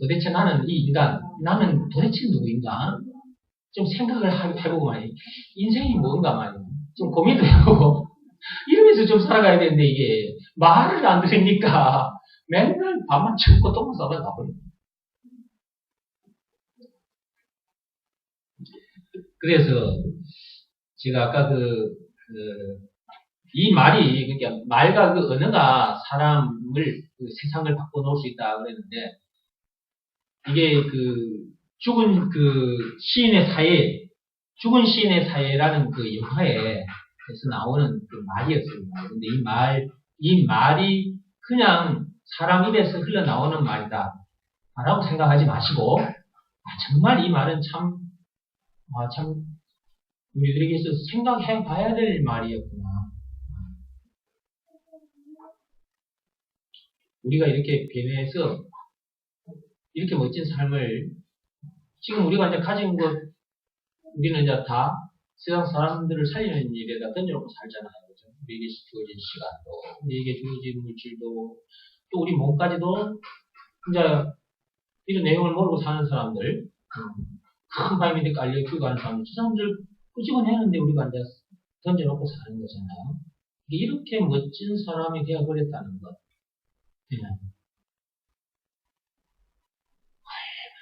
도대체 나는 이 인간, 나는 도대체 누구인가? 좀 생각을 해보고 말이요. 인생이 뭔가 말이요. 좀 고민도 해보고 이러면서 좀 살아가야 되는데 이게 말을 안 들으니까 맨날 밥만 참고 똥만 싸다 가버려. 그래서 제가 아까 이 말이 그러니까 말과 그 언어가 사람을 세상을 바꿔놓을 수 있다 그랬는데 이게 죽은 시인의 사회라는 그 영화에서 나오는 그 말이었습니다. 근데 이 말이 그냥 사람 입에서 흘러나오는 말이다 라고 생각하지 마시고 정말 이 말은 참 우리들에게서 생각해 봐야 될 말이었구나. 우리가 이렇게 변해서 이렇게 멋진 삶을 지금 우리가 이제 가진 것 우리는 이제 다 세상 사람들을 살리는 일에다 던져놓고 살잖아요. 그죠? 우리에게 주어진 시간도, 우리에게 주어진 물질도, 또 우리 몸까지도 이제 이런 내용을 모르고 사는 사람들, 큰 바위 밑에 깔려 죽어가는 사람들, 그 사람들 끄집어내는데 우리가 이제 던져놓고 사는 거잖아요. 이렇게 멋진 사람이 되어버렸다는 것. 그냥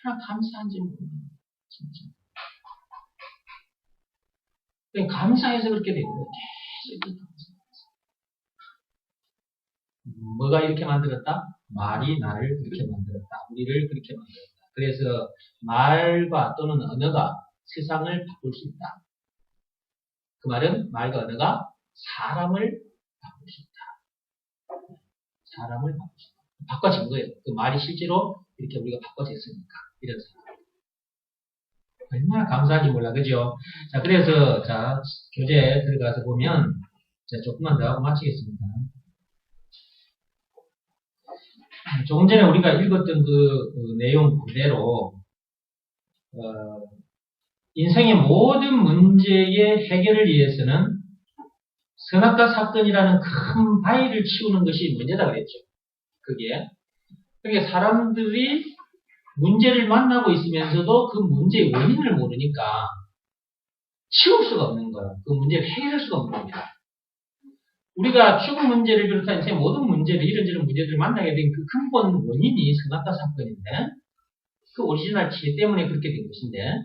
얼마나 감사한지 모르겠어요. 진짜. 감사해서 그렇게 된 거예요. 계속 감사해서. 뭐가 이렇게 만들었다? 말이 나를 그렇게 만들었다. 우리를 그렇게 만들었다. 그래서 말과 또는 언어가 세상을 바꿀 수 있다. 그 말은 말과 언어가 사람을 바꿀 수 있다. 사람을 바꿀 수 있다. 바꿔진 거예요. 그 말이 실제로 이렇게 우리가 바꿔졌으니까. 이런 사람. 얼마나 감사한지 몰라, 그죠? 자, 그래서, 자, 교재 들어가서 보면, 자, 조금만 더 하고 마치겠습니다. 조금 전에 우리가 읽었던 그 내용 그대로, 인생의 모든 문제의 해결을 위해서는 선악과 사건이라는 큰 바위를 치우는 것이 문제다 그랬죠. 그게. 그러니까 사람들이 문제를 만나고 있으면서도 그 문제의 원인을 모르니까 치울 수가 없는 거예요. 그 문제를 해결할 수가 없는 겁니다. 우리가 죽음 문제를 비롯한 인생의 모든 문제를, 이런저런 문제들을 만나게 된 그 근본 원인이 선악과 사건인데, 그 오리지널 치유 때문에 그렇게 된 것인데,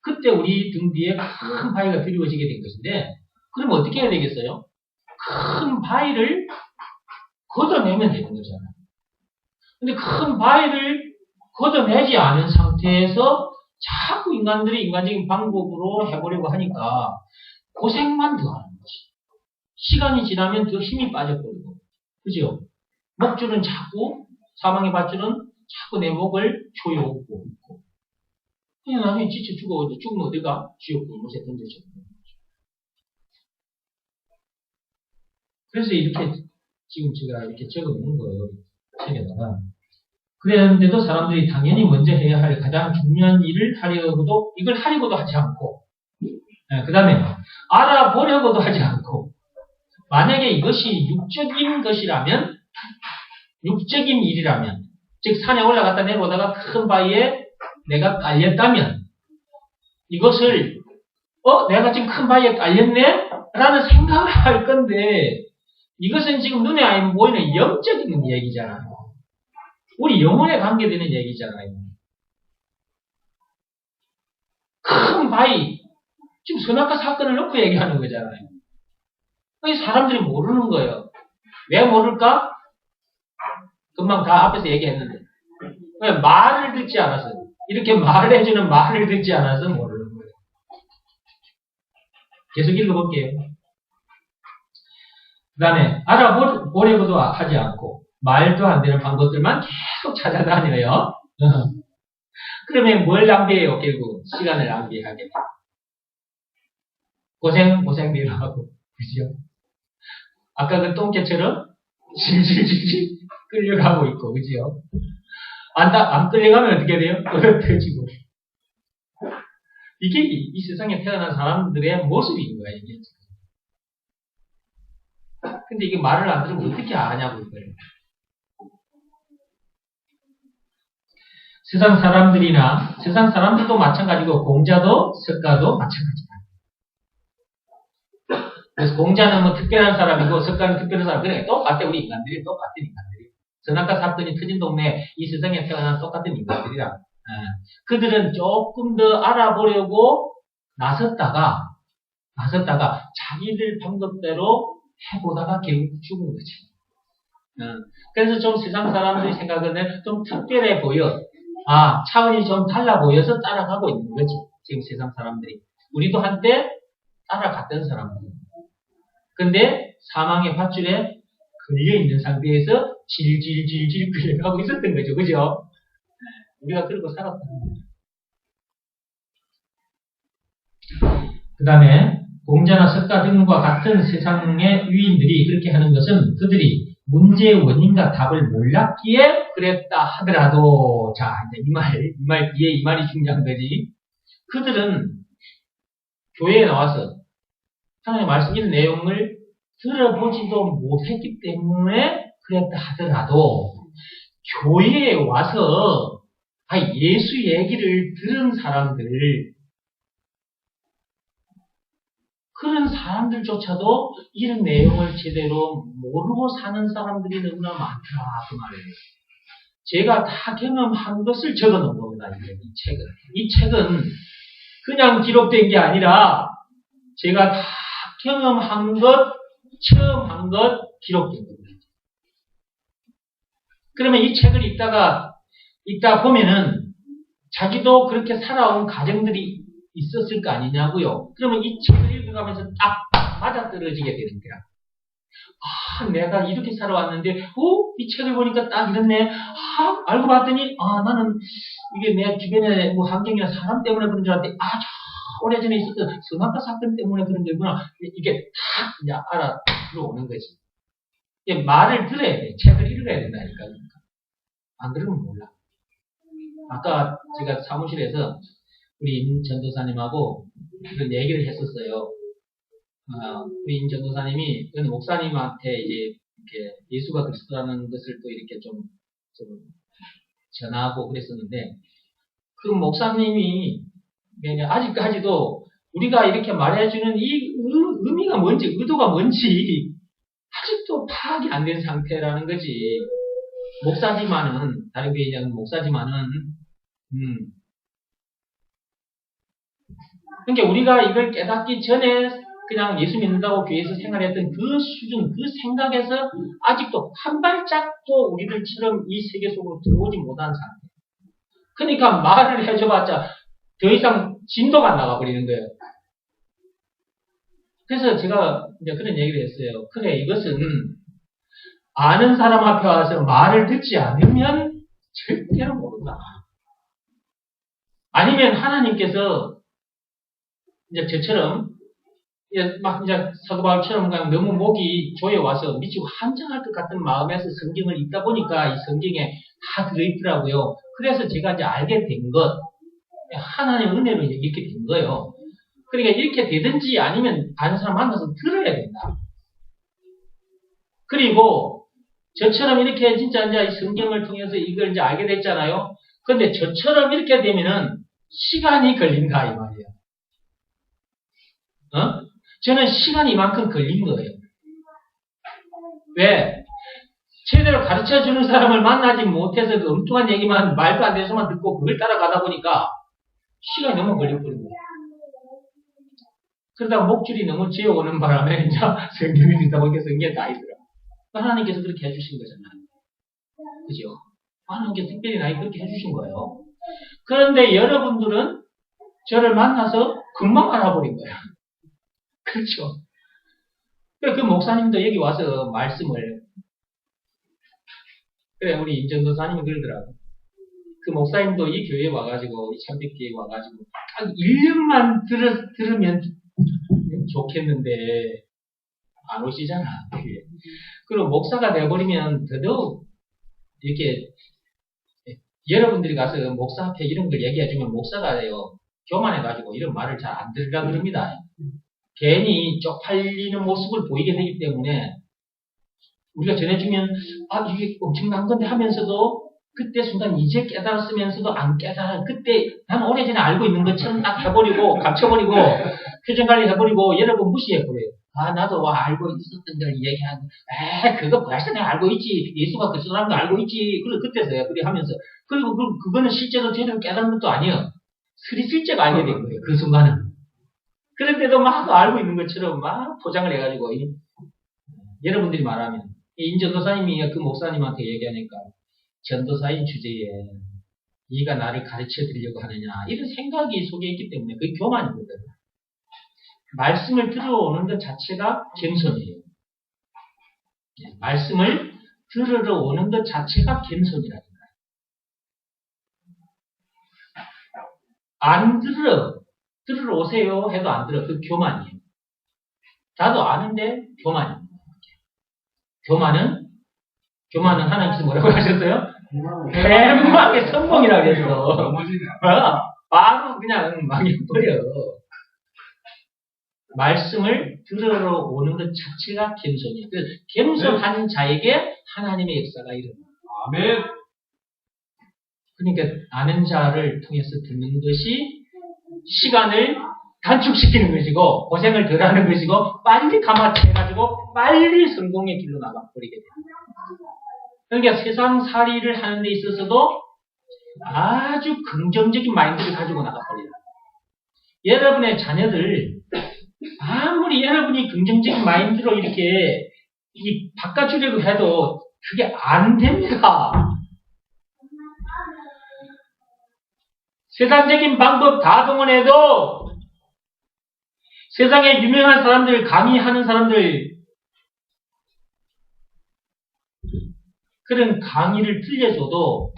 그때 우리 등 뒤에 큰 바위가 드리워지게 된 것인데, 그러면 어떻게 해야 되겠어요? 큰 바위를 걷어내면 되는 거잖아요. 근데 큰 바위를 걷어내지 않은 상태에서 자꾸 인간들이 인간적인 방법으로 해보려고 하니까 고생만 더 하는 거지. 시간이 지나면 더 힘이 빠져버리고. 그죠? 목줄은 자꾸, 사망의 밧줄은 자꾸 내 목을 조여오고 있고. 그냥 나중에 지쳐 죽어. 죽으면 어디가? 지옥 불못에 던져져. 그래서 이렇게, 지금 제가 이렇게 적어 놓은 거예요. 책에다가. 그랬는데도 사람들이 당연히 먼저 해야 할 가장 중요한 일을 하려고도, 이걸 하려고도 하지 않고, 그 다음에 알아보려고도 하지 않고, 만약에 이것이 육적인 것이라면, 육적인 일이라면, 즉 산에 올라갔다 내려오다가 큰 바위에 내가 깔렸다면, 이것을 내가 지금 큰 바위에 깔렸네? 라는 생각을 할 건데, 이것은 지금 눈에 안 보이는 영적인 얘기잖아요. 우리 영혼에 관계되는 얘기잖아요. 큰 바위, 지금 선악과 사건을 놓고 얘기하는 거잖아요. 사람들이 모르는 거예요. 왜 모를까? 금방 다 앞에서 얘기했는데. 왜 말을 듣지 않아서, 이렇게 말을 해주는 말을 듣지 않아서 모르는 거예요. 계속 읽어볼게요. 그 다음에 알아보려고도 하지 않고 말도 안 되는 방법들만 계속 찾아다녀요. 그러면 뭘 낭비해요? 결국 시간을 낭비하게 돼요. 고생비를 하고, 그죠? 아까 그 똥개처럼 질질질질 끌려가고 있고, 그죠? 안 끌려가면 어떻게 돼요? 떨어지고. 이게 이 세상에 태어난 사람들의 모습인 거야, 이게. 근데 이게 말을 안 들으면 어떻게 아냐고, 이거를. 세상 사람들도 마찬가지고, 공자도, 석가도 마찬가지다. 그래서 공자는 뭐 특별한 사람이고, 석가는 특별한 사람. 그래, 똑같아, 우리 인간들이 똑같은 인간들이. 선악과 사건이 터진 동네, 이 세상에 태어난 똑같은 인간들이라. 그들은 조금 더 알아보려고 나섰다가 자기들 방법대로 해보다가 결국 죽은 거죠. 그래서 좀 세상 사람들이 생각하는 좀 특별해 보여. 차원이 좀 달라 보여서 따라가고 있는 거지. 지금 세상 사람들이. 우리도 한때 따라갔던 사람들. 근데 사망의 밧줄에 걸려있는 상태에서 질질질질 끌려가고 있었던 거죠. 그죠? 우리가 그러고 살았다는 거죠. 그 다음에 공자나 석가 등과 같은 세상의 유인들이 그렇게 하는 것은 그들이 문제의 원인과 답을 몰랐기에 그랬다 하더라도, 자, 이제 뒤에 이 말이 중요한 거지. 그들은 교회에 나와서 하나님의 말씀 이런 내용을 들어보지도 못했기 때문에 그랬다 하더라도, 교회에 와서 예수 얘기를 들은 사람들, 그런 사람들조차도 이런 내용을 제대로 모르고 사는 사람들이 너무나 많더라, 그 말이에요. 제가 다 경험한 것을 적어 놓은 겁니다, 이 책은. 이 책은 그냥 기록된 게 아니라 제가 다 경험한 것, 처음 한 것, 기록된 겁니다. 그러면 이 책을 읽다 보면은 자기도 그렇게 살아온 가정들이 있었을 거 아니냐고요. 그러면 이 책을 읽어가면서 딱 맞아떨어지게 되는 거야. 내가 이렇게 살아왔는데, 이 책을 보니까 딱 이렇네. 알고 봤더니, 나는 이게 내 주변에 뭐 환경이나 사람 때문에 그런 줄 알았더니, 저 오래전에 있었던 성악가 사건 때문에 그런 거구나. 이게 딱 이제 알아 들어오는 거지. 이게 말을 들어야 돼. 책을 읽어야 된다니까. 안 그러면 몰라. 아까 제가 사무실에서 우리 임 전도사님하고 그런 얘기를 했었어요. 우리 임 전도사님이 그 목사님한테 이제 이렇게 예수가 그리스도라는 것을 또 이렇게 좀 전하고 그랬었는데, 그 목사님이 아직까지도 우리가 이렇게 말해주는 이 의미가 뭔지, 의도가 뭔지 아직도 파악이 안 된 상태라는 거지. 목사지만은, 다른 교회 얘기하는 목사지만은, 그러니까 우리가 이걸 깨닫기 전에 그냥 예수 믿는다고 교회에서 생활했던 그 수준, 그 생각에서 아직도 한 발짝도 우리들처럼 이 세계 속으로 들어오지 못한 상태. 그러니까 말을 해줘봤자 더 이상 진도가 안 나가버리는 거예요. 그래서 제가 이제 그런 얘기를 했어요. 그래, 이것은 아는 사람 앞에 와서 말을 듣지 않으면 절대로 모른다. 아니면 하나님께서 이제 저처럼 이제 사도 바울처럼 그냥 너무 목이 조여와서 미치고 한장할 것 같은 마음에서 성경을 읽다 보니까 이 성경에 다 들어있더라고요. 그래서 제가 이제 알게 된 것, 하나님의 은혜로 이렇게 된 거예요. 그러니까 이렇게 되든지 아니면 다른 사람 만나서 들어야 된다. 그리고 저처럼 이렇게 진짜 이제 성경을 통해서 이걸 이제 알게 됐잖아요. 근데 저처럼 이렇게 되면은 시간이 걸린다 이 말이에요. 저는 시간이 이만큼 걸린 거예요. 왜? 제대로 가르쳐주는 사람을 만나지 못해서 그 엉뚱한 얘기만, 말도 안 되는 소만 듣고 그걸 따라가다 보니까 시간이 너무 걸려버린 거예요. 그러다가 목줄이 너무 지어오는 바람에 이제 성경을 읽다 보니까 성경에 다 있더라. 하나님께서 그렇게 해주신 거잖아요. 그죠? 하나님께서 특별히 나에게 그렇게 해주신 거예요. 그런데 여러분들은 저를 만나서 금방 알아버린 거예요. 그렇죠? 그 목사님도 여기 와서 말씀을, 그래, 우리 임전도사님이 그러더라고. 그 목사님도 이 교회에 와가지고, 이 참빛교회에 와가지고, 딱 1년만 들으면 좋겠는데, 안 오시잖아, 교회. 그리고 목사가 되어버리면 더더욱, 이렇게, 여러분들이 가서 목사 앞에 이런 걸 얘기해주면 목사가 돼요. 교만해가지고 이런 말을 잘 안 들으려고 그럽니다. 괜히 쪽팔리는 모습을 보이게 되기 때문에, 우리가 전해주면, 이게 엄청난 건데 하면서도, 그때 순간 이제 깨달았으면서도 안 그때 나는 오래전에 알고 있는 것처럼 딱 해버리고, 감춰버리고, 표정관리 해버리고, 여러분 무시해버려요. 나도 알고 있었던 걸 얘기하는, 그거 벌써 내가 알고 있지. 예수가 그리스도라는 거 알고 있지. 그때서야, 그래 하면서. 그리고 그거는 실제로 제대로 깨달은 것도 아니에요. 슬쩍 알게 된 거예요. 그 순간은. 그런데도 막 알고 있는 것처럼 막 포장을 해가지고, 여러분들이 말하면, 임전도사님이 그 목사님한테 얘기하니까, 전도사인 주제에 네가 나를 가르쳐 드리려고 하느냐, 이런 생각이 속에 있기 때문에 그게 교만이거든. 말씀을 들어오는 것 자체가 겸손이에요. 말씀을 들으러 오는 것 자체가 겸손이라니까. 안 들으러 오세요 해도 안 들어. 그 교만이에요. 나도 아는데 교만입니다. 교만은 교만은 하나님께서 뭐라고 하셨어요? 대망의 성공이라고 했어. 바로 그냥 망해버려. 말씀을 들으러 오는 것 자체가 겸손이에요. 그 겸손한 자에게 하나님의 역사가 일어나요. 아멘. 그러니까 아는 자를 통해서 듣는 것이 시간을 단축시키는 것이고 고생을 덜하는 것이고 빨리 감화해가지고 빨리 성공의 길로 나가버리게 됩니다. 그러니까 세상살이를 하는 데 있어서도 아주 긍정적인 마인드를 가지고 나가버려요. 여러분의 자녀들 아무리 여러분이 긍정적인 마인드로 이렇게 바꿔주려고 해도 그게 안 됩니다. 세상적인 방법 다 동원해도 세상에 유명한 사람들, 강의하는 사람들 그런 강의를 들려줘도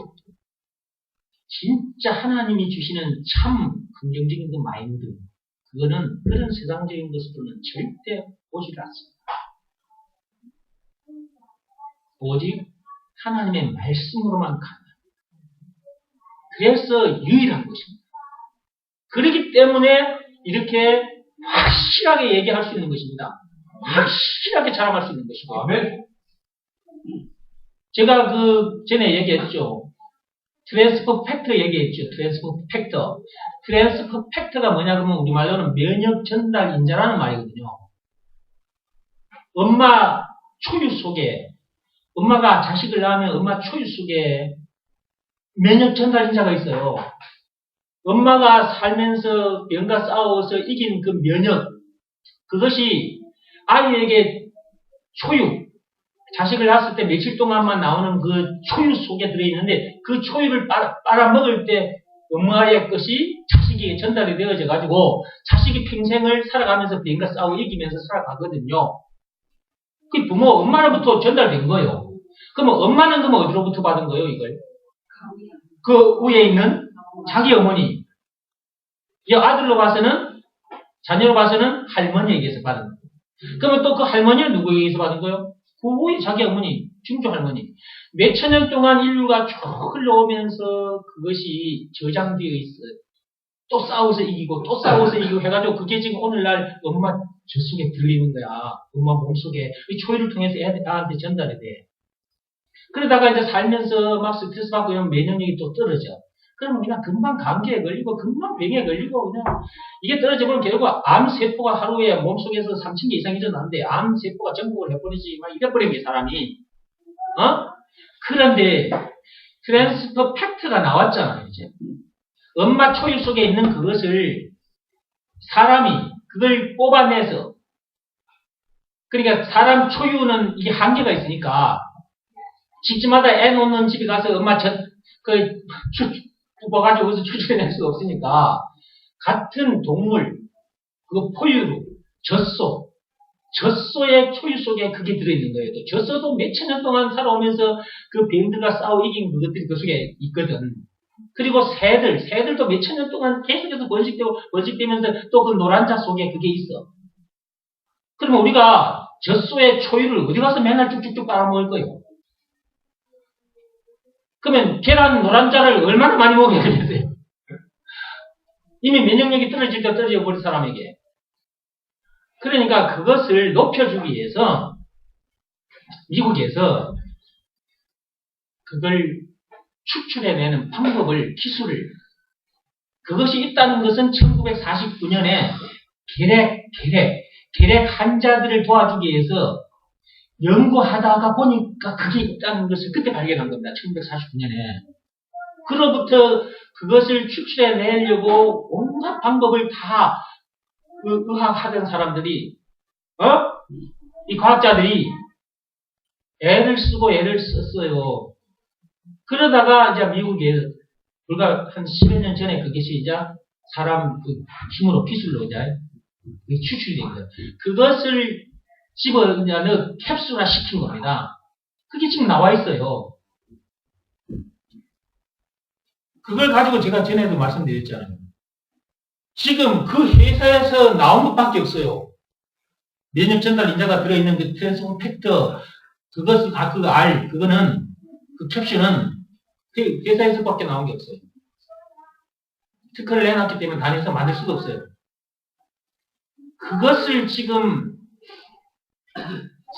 진짜 하나님이 주시는 참 긍정적인 그 마인드 그거는 그런 세상적인 것으로는 절대 오지를 않습니다. 오직 하나님의 말씀으로만 가는 그래서 유일한 것입니다. 그렇기 때문에 이렇게 확실하게 얘기할 수 있는 것입니다. 확실하게 자랑할 수 있는 것이고. 아멘. 제가 전에 얘기했죠. 트랜스퍼 팩터 얘기했죠. 트랜스퍼 팩터. 트랜스퍼 팩터가 뭐냐 그러면 우리말로는 면역 전달 인자라는 말이거든요. 엄마 초유 속에 엄마가 자식을 낳으면 엄마 초유 속에 면역 전달 인자가 있어요. 엄마가 살면서 병과 싸워서 이긴 그 면역 그것이 아이에게 초유 자식을 낳았을 때 며칠 동안만 나오는 그 초유 속에 들어있는데 그 초유를 빨아먹을 때 엄마의 것이 자식에게 전달이 되어져 가지고 자식이 평생을 살아가면서 병과 싸우고 이기면서 살아가거든요. 그 부모 엄마로부터 전달된 거예요. 그러면 엄마는 그럼 어디로부터 받은 거예요 이걸? 그 위에 있는 자기 어머니 이 아들로 봐서는 자녀로 봐서는 할머니에게서 받은 거예요. 그러면 또 그 할머니는 누구에게서 받은 거예요? 그 위에 자기 어머니, 중조 할머니. 몇천 년 동안 인류가 쭉 흘러오면서 그것이 저장되어 있어요. 또 싸워서 이기고 또 싸워서 이기고 해가지고 그게 지금 오늘날 엄마 젖속에 들리는 거야. 엄마 몸속에 이 초유를 통해서 애한테 전달이 돼. 그러다가 이제 살면서 막 스트레스 받고 이러면 면역력이 또 떨어져. 그러면 그냥 금방 감기에 걸리고 금방 병에 걸리고 그냥 이게 떨어져버리면 결국 암세포가 하루에 몸속에서 3,000개 이상 일어나는데 암세포가 전국을 해버리지 막 이래버린 게 사람이. 그런데 트랜스퍼 팩트가 나왔잖아요 이제. 엄마 초유 속에 있는 그것을 사람이 그걸 뽑아내서 그러니까 사람 초유는 이게 한계가 있으니까 집집마다 애 놓는 집에 가서 엄마 뽑아가지고 여기서 추출해낼 수가 없으니까 같은 동물 그 포유류 젖소의 초유 속에 그게 들어있는 거예요. 또 젖소도 몇천 년 동안 살아오면서 그 뱀들과 싸워 이긴 그것들이 그 속에 있거든. 그리고 새들도 몇천 년 동안 계속해서 번식되면서 또 그 노란자 속에 그게 있어. 그러면 우리가 젖소의 초유를 어디 가서 맨날 쭉쭉쭉 빨아먹을 거예요? 그러면 계란 노란자를 얼마나 많이 먹어야 되겠어요? 이미 면역력이 떨어져 버린 사람에게. 그러니까 그것을 높여주기 위해서 미국에서 그걸 추출해내는 방법을, 기술을 그것이 있다는 것은 1949년에 계획 환자들을 도와주기 위해서 연구하다가 보니까 그게 있다는 것을 그때 발견한 겁니다. 1949년에. 그로부터 그것을 추출해내려고 온갖 방법을 다 의학하던 사람들이, 이 과학자들이 애를 썼어요. 그러다가 이제 미국에 불과 한 10여 년 전에 그것이 이제 사람 그 힘으로 기술로 이제 추출이 된 거예요. 그것을 집어넣어 캡슐화 시킨 겁니다. 그게 지금 나와 있어요. 그걸 가지고 제가 전에도 말씀드렸잖아요. 지금 그 회사에서 나온 것밖에 없어요. 면역 전달 인자가 들어있는 그 트랜스퍼 팩터 그것은, 그 R, 그거는, 그 캡슐은 그 회사에서밖에 나온 게 없어요. 특허를 내놨기 때문에 단에서 만들 수도 없어요. 그것을 지금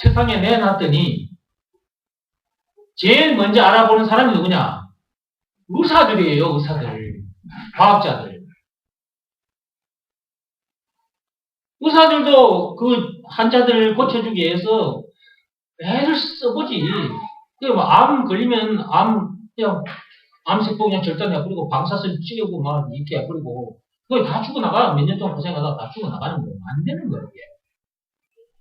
세상에 내놨더니 제일 먼저 알아보는 사람이 누구냐? 의사들이에요, 의사들. 과학자들. 의사들도 그 환자들을 고쳐주기 위해서 애를 써보지. 암 걸리면 그냥 암세포 그냥 절단해버리고 방사선 찌우고 막 이렇게 해버리고 그거 다 죽어나가. 몇 년 동안 고생하다가 다 죽어나가는 거예요. 안 되는 거예요, 이게.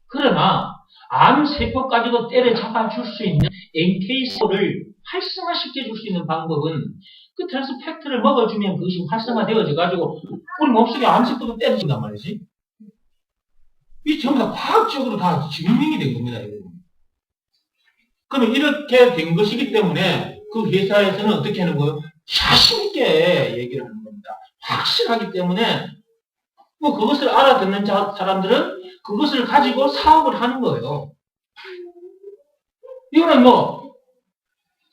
그러나 암세포까지도 때려잡아줄 수 있는 NK세포를 활성화시켜 줄 수 있는 방법은 그 트랜스팩트를 먹어주면 그것이 활성화되어져 가지고 우리 몸속에 암세포도 때려준단 말이지. 이 전부 다 과학적으로 다 증명이 된 겁니다. 이거. 그러면 이렇게 된 것이기 때문에 그 회사에서는 어떻게 하는 거예요? 자신있게 얘기를 하는 겁니다. 확실하기 때문에 뭐 그것을 알아듣는 사람들은 그것을 가지고 사업을 하는 거예요. 이거는 뭐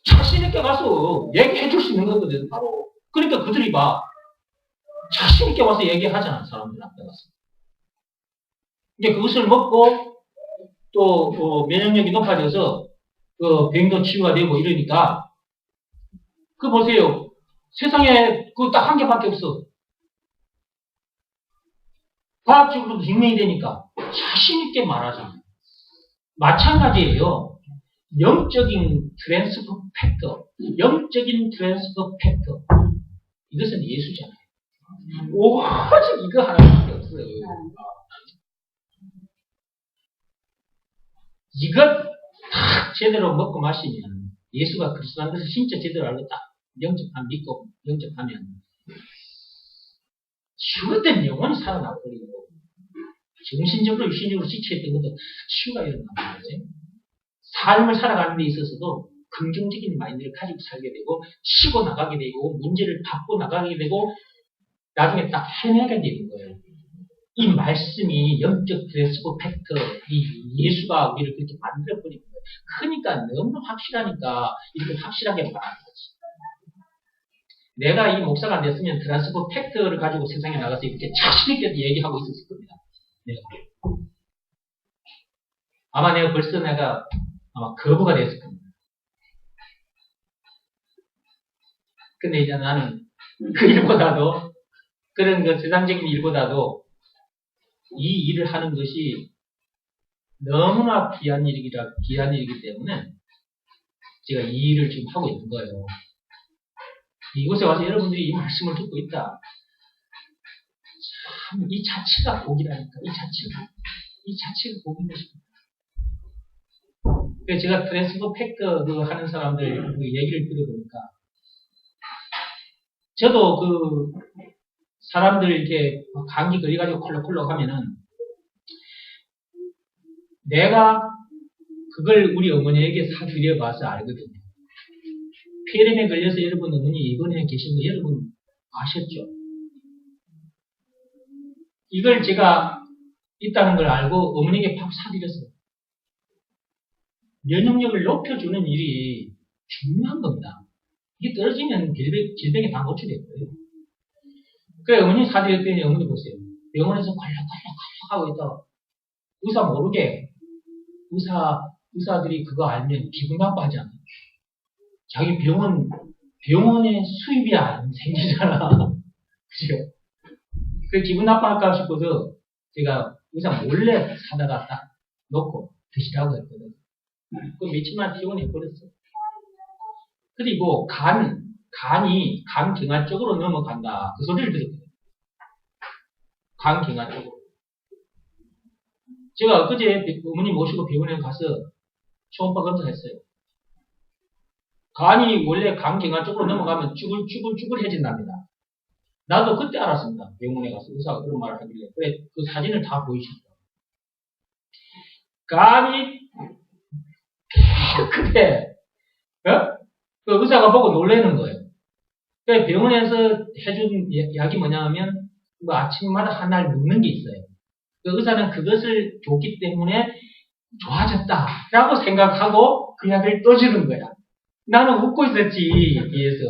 자신있게 가서 얘기해 줄 수 있는 거거든, 바로. 그러니까 그들이 막 자신있게 와서 얘기하잖아, 사람들 앞에 가서. 이제 그것을 먹고 또 면역력이 높아져서 그 병도 치유가 되고 이러니까 그 보세요. 세상에 그 딱 한 개밖에 없어. 과학적으로도 증명이 되니까 자신있게 말하잖아요. 마찬가지예요. 영적인 트랜스퍼 팩터. 영적인 트랜스퍼 팩터. 이것은 예수잖아요. 오직 이거 하나밖에 없어요. 이것 딱 제대로 먹고 마시면 예수가 그리스도라는 것을 진짜 제대로 알고 딱 믿고 영접하면 죽었던 영혼이 살아나버리고 정신적으로 육신적으로 지쳐있던 것도 치유가 일어나는 거지. 삶을 살아가는 데 있어서도 긍정적인 마인드를 가지고 살게 되고 치고 나가게 되고 문제를 바꿔 나가게 되고 나중에 딱 해내게 되는 거예요. 이 말씀이 영적 트랜스퍼 팩터, 이 예수가 우리를 그렇게 만들어버린 거예요. 그러니까 너무 확실하니까 이렇게 확실하게 말하는 거지. 내가 이 목사가 안 됐으면 트랜스퍼 팩터를 가지고 세상에 나가서 이렇게 자신있게 얘기하고 있었을 겁니다. 내가. 아마 내가 벌써 아마 거부가 됐을 겁니다. 근데 이제 나는 그 일보다도 그런 그 세상적인 일보다도 이 일을 하는 것이 너무나 귀한 일이기 때문에 제가 이 일을 지금 하고 있는 거예요. 이곳에 와서 여러분들이 이 말씀을 듣고 있다. 참, 이 자체가 복이라니까. 이 자체가 복인 것입니다. 그래서 제가 트랜스퍼 팩터 하는 사람들 그 얘기를 들어보니까 저도 그 사람들 이렇게 감기 걸려가지고 콜록콜록 하면은 내가 그걸 우리 어머니에게 사드려봐서 알거든요. 폐렴에 걸려서 여러분 어머니 입원해 계신 거 여러분 아셨죠? 이걸 제가 있다는 걸 알고 어머니에게 팍 사드렸어요. 면역력을 높여주는 일이 중요한 겁니다. 이게 떨어지면 질병에 다 노출될 거예요. 그래, 어머니 사드렸더니 어머니 보세요. 병원에서 콜록콜록 하고 있다가 의사 모르게 의사들이 그거 알면 기분 나빠하지 않아요? 자기 병원에 수입이 안 생기잖아. 그죠? 그 기분 나빠할까 싶어서 제가 의사 몰래 사다가 딱 놓고 드시라고 했거든. 그 며칠만 퇴원해버렸어. 그리고 간이 간경화 쪽으로 넘어간다. 그 소리를 들었거든요. 간경화 쪽으로. 제가 엊그제 어머니 모시고 병원에 가서 초음파 검사했어요. 간이 원래 간경화 쪽으로 넘어가면 쭈글쭈글해진답니다. 나도 그때 알았습니다. 병원에 가서 의사가 그런 말을 하길래. 그래, 그 사진을 다 보이시더라고요. 간이 그때 그 의사가 보고 놀라는 거예요. 그래, 병원에서 해준 약이 뭐냐면 뭐 아침마다 하나를 먹는 게 있어요. 그 의사는 그것을 줬기 때문에 좋아졌다라고 생각하고 그 약을 또 주는 거야. 나는 웃고 있었지, 뒤에서.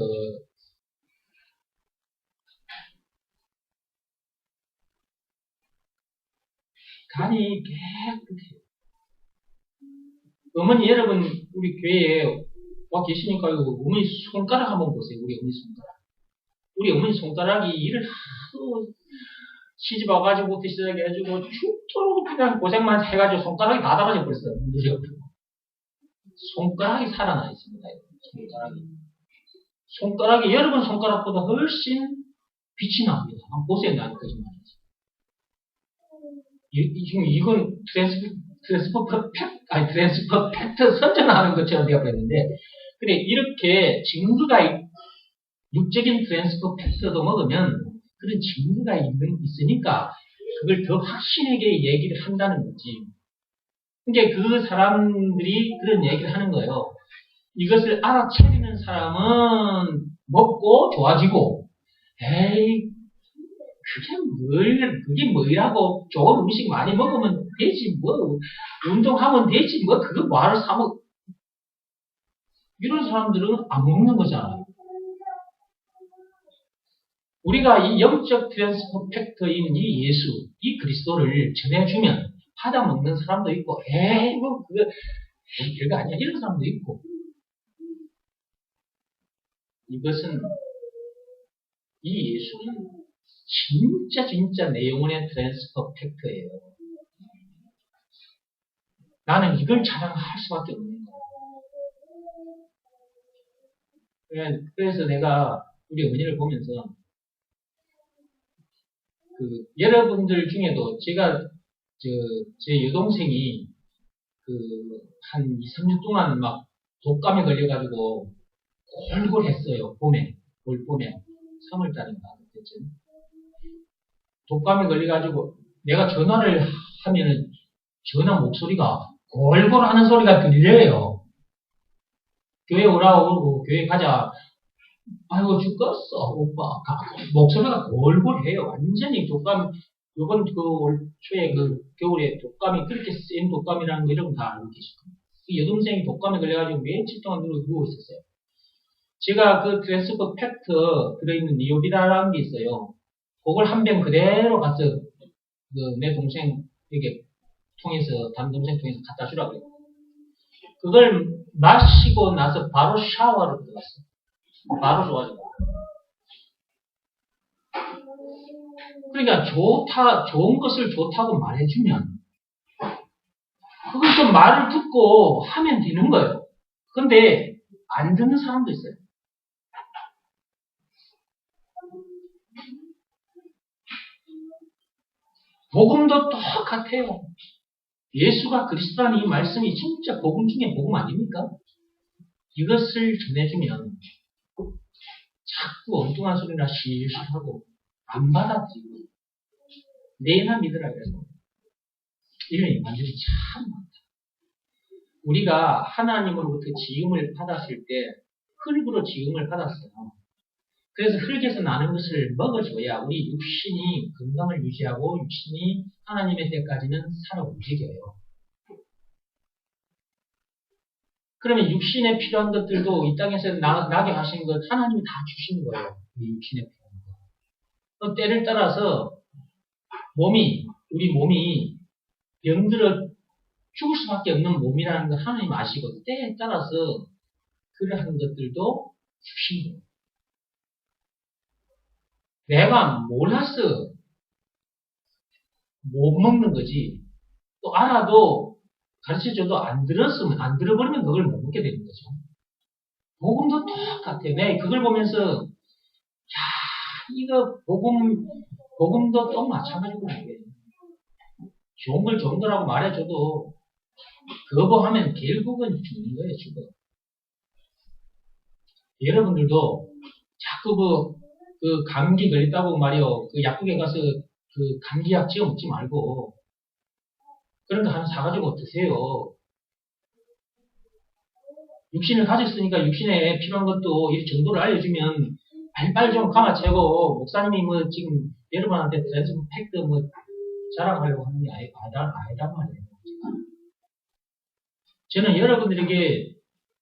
간이 깨끗해요. 어머니 여러분, 우리 교회에 와 계시니까 어머니 손가락 한번 보세요. 우리 어머니 손가락. 우리 어머니 손가락이 일을 하도 시집 와가지고 시작해가지고 죽도록 그냥 고생만 해가지고 손가락이 다 달아져 버렸어요. 손가락이 살아나 있습니다. 손가락이 여러분 손가락보다 훨씬 빛이 납니다. 한번 보세요. 나는 거짓말이지. 지금 이건 트랜스퍼 팩트 선전하는 것처럼 되어버렸는데, 근데 이렇게 증거가, 육적인 트랜스퍼 팩트도 먹으면 그런 증거가 있으니까 그걸 더 확신하게 얘기를 한다는 거지. 그러니까 그 사람들이 그런 얘기를 하는 거예요. 이것을 알아차리는 사람은 먹고 좋아지고, 에이, 그게 뭐라고, 좋은 음식 많이 먹으면 되지, 뭐, 운동하면 되지, 뭐, 그거 뭐하러 사먹, 이런 사람들은 안 먹는 거잖아요. 우리가 이 영적 트랜스퍼 팩터인 이 예수, 이 그리스도를 전해주면 받아먹는 사람도 있고, 에이, 뭐, 그거, 별거 아니야. 이런 사람도 있고. 이것은, 이 예수는 진짜 내 영혼의 트랜스퍼 팩터예요. 나는 이걸 자랑할 수밖에 없는 거야. 그래서 내가 우리 어머니를 보면서 여러분들 중에도 제가 제 여동생이 한 2, 3주 동안 막 독감에 걸려가지고 골골했어요. 올봄에 3월달인가 그때쯤 독감에 걸려가지고 내가 전화를 하면은 전화 목소리가 골골하는 소리가 들려요. 교회 오라고 그러고 교회 가자. 아이고 죽겠어 오빠. 목소리가 골골해요. 완전히 독감. 요번 올 초에 겨울에 독감이 그렇게 센 독감이라는 거 이런 거 다 알고 계실 겁니다. 여동생이 독감에 걸려가지고 며칠 동안 누워 있었어요. 제가 트랜스퍼 팩트 들어있는 니오비라라는 게 있어요. 그걸 한 병 그대로 가서 내 동생에게 다른 동생 통해서 갖다 주라고요. 그걸 마시고 나서 바로 샤워를 들어갔어요. 바로 좋아져요. 그러니까 좋은 것을 좋다고 말해주면 그걸 좀 말을 듣고 하면 되는 거예요. 근데 안 듣는 사람도 있어요. 복음도 똑같아요. 예수가 그리스도라는 이 말씀이 진짜 복음 중에 복음 아닙니까? 이것을 전해주면 자꾸 엉뚱한 소리나 실수하고 안 받아들이고 내나 믿으라 그래서 이런 인간들이 참 많다. 우리가 하나님으로부터 지음을 받았을 때 흙으로 지음을 받았어요. 그래서 흙에서 나는 것을 먹어줘야 우리 육신이 건강을 유지하고 육신이 하나님의 때까지는 살아 움직여요. 그러면 육신에 필요한 것들도 이 땅에서 나게 하신 것 하나님이 다 주신 거예요. 이 육신에 필요한 거. 때를 따라서 우리 몸이 병들어 죽을 수밖에 없는 몸이라는 걸 하나님 아시고 때에 따라서 그러한 것들도 주신 거예요. 내가 몰라서 못 먹는 거지. 또 알아도 가르쳐줘도 안 들어버리면 그걸 못 먹게 되는 거죠. 복음도 똑같아요. 네, 그걸 보면서, 야, 이거 복음도 또 마찬가지구나. 좋은 걸 좋은 거라고 말해줘도, 거부하면 결국은 죽는 거예요, 죽어. 여러분들도 자꾸 감기 걸렸다고 말이요. 약국에 가서 감기약 지어 먹지 말고, 그런 거 하나 사가지고 드세요. 육신을 가졌으니까 육신에 필요한 것도 이 정도를 알려주면 빨리 좀 감아채고, 목사님이 지금 여러분한테 트랜스퍼 팩트 자랑하려고 하는 게 아니란 말이에요. 저는 여러분들에게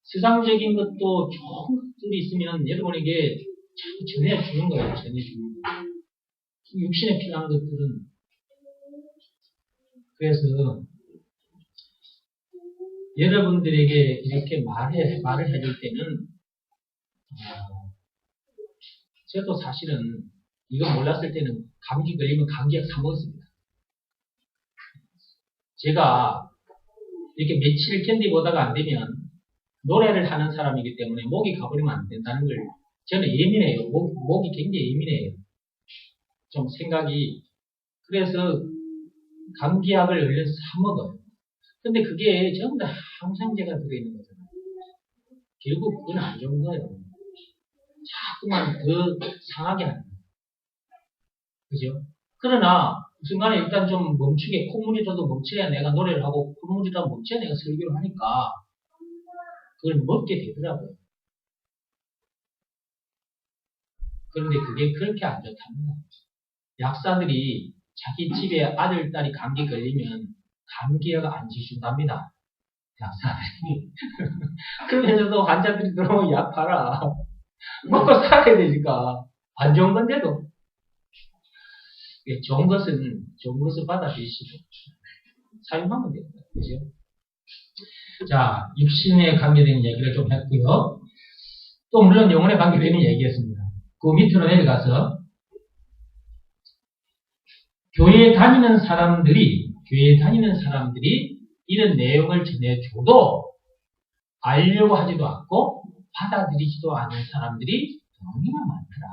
세상적인 것도 좋은 것들이 있으면 여러분에게 자꾸 전해주는 거예요. 전해주는 거예요. 육신에 필요한 것들은. 그래서 여러분들에게 이렇게 말을 해줄 때는 저도 사실은 이거 몰랐을 때는 감기 걸리면 감기약 사 먹었습니다. 제가 이렇게 며칠 견디보다가 안 되면 노래를 하는 사람이기 때문에 목이 가버리면 안 된다는 걸 저는 예민해요. 목이 굉장히 예민해요. 좀 생각이. 그래서 감기약을 얼른 사 먹어요. 근데 그게 전부 다 항생제가 들어있는 거잖아요. 결국 그건 안 좋은 거예요. 자꾸만 더 상하게 하는 거예요. 그죠? 그러나 순간에 일단 좀 멈추게, 콧물이라도 멈춰야 내가 노래를 하고 콧물이라도 멈춰야 내가 설교를 하니까 그걸 먹게 되더라고요. 그런데 그게 그렇게 안 좋답니다. 약사들이 자기 집에 아들, 딸이 감기 걸리면 감기약 안 주신답니다. 약사들이. 그러면서도 환자들이 들어오면 약 팔아. 먹고 살아야 되니까. 안 좋은 건데도. 좋은 것을 받아들이시고 사용하면 됩니다. 그죠? 자, 육신에 관계되는 얘기를 좀 했고요. 또 물론 영혼에 관계되는 얘기였습니다. 그 밑으로 내려가서 교회에 다니는 사람들이 이런 내용을 전해줘도 알려고 하지도 않고 받아들이지도 않는 사람들이 너무나 많더라.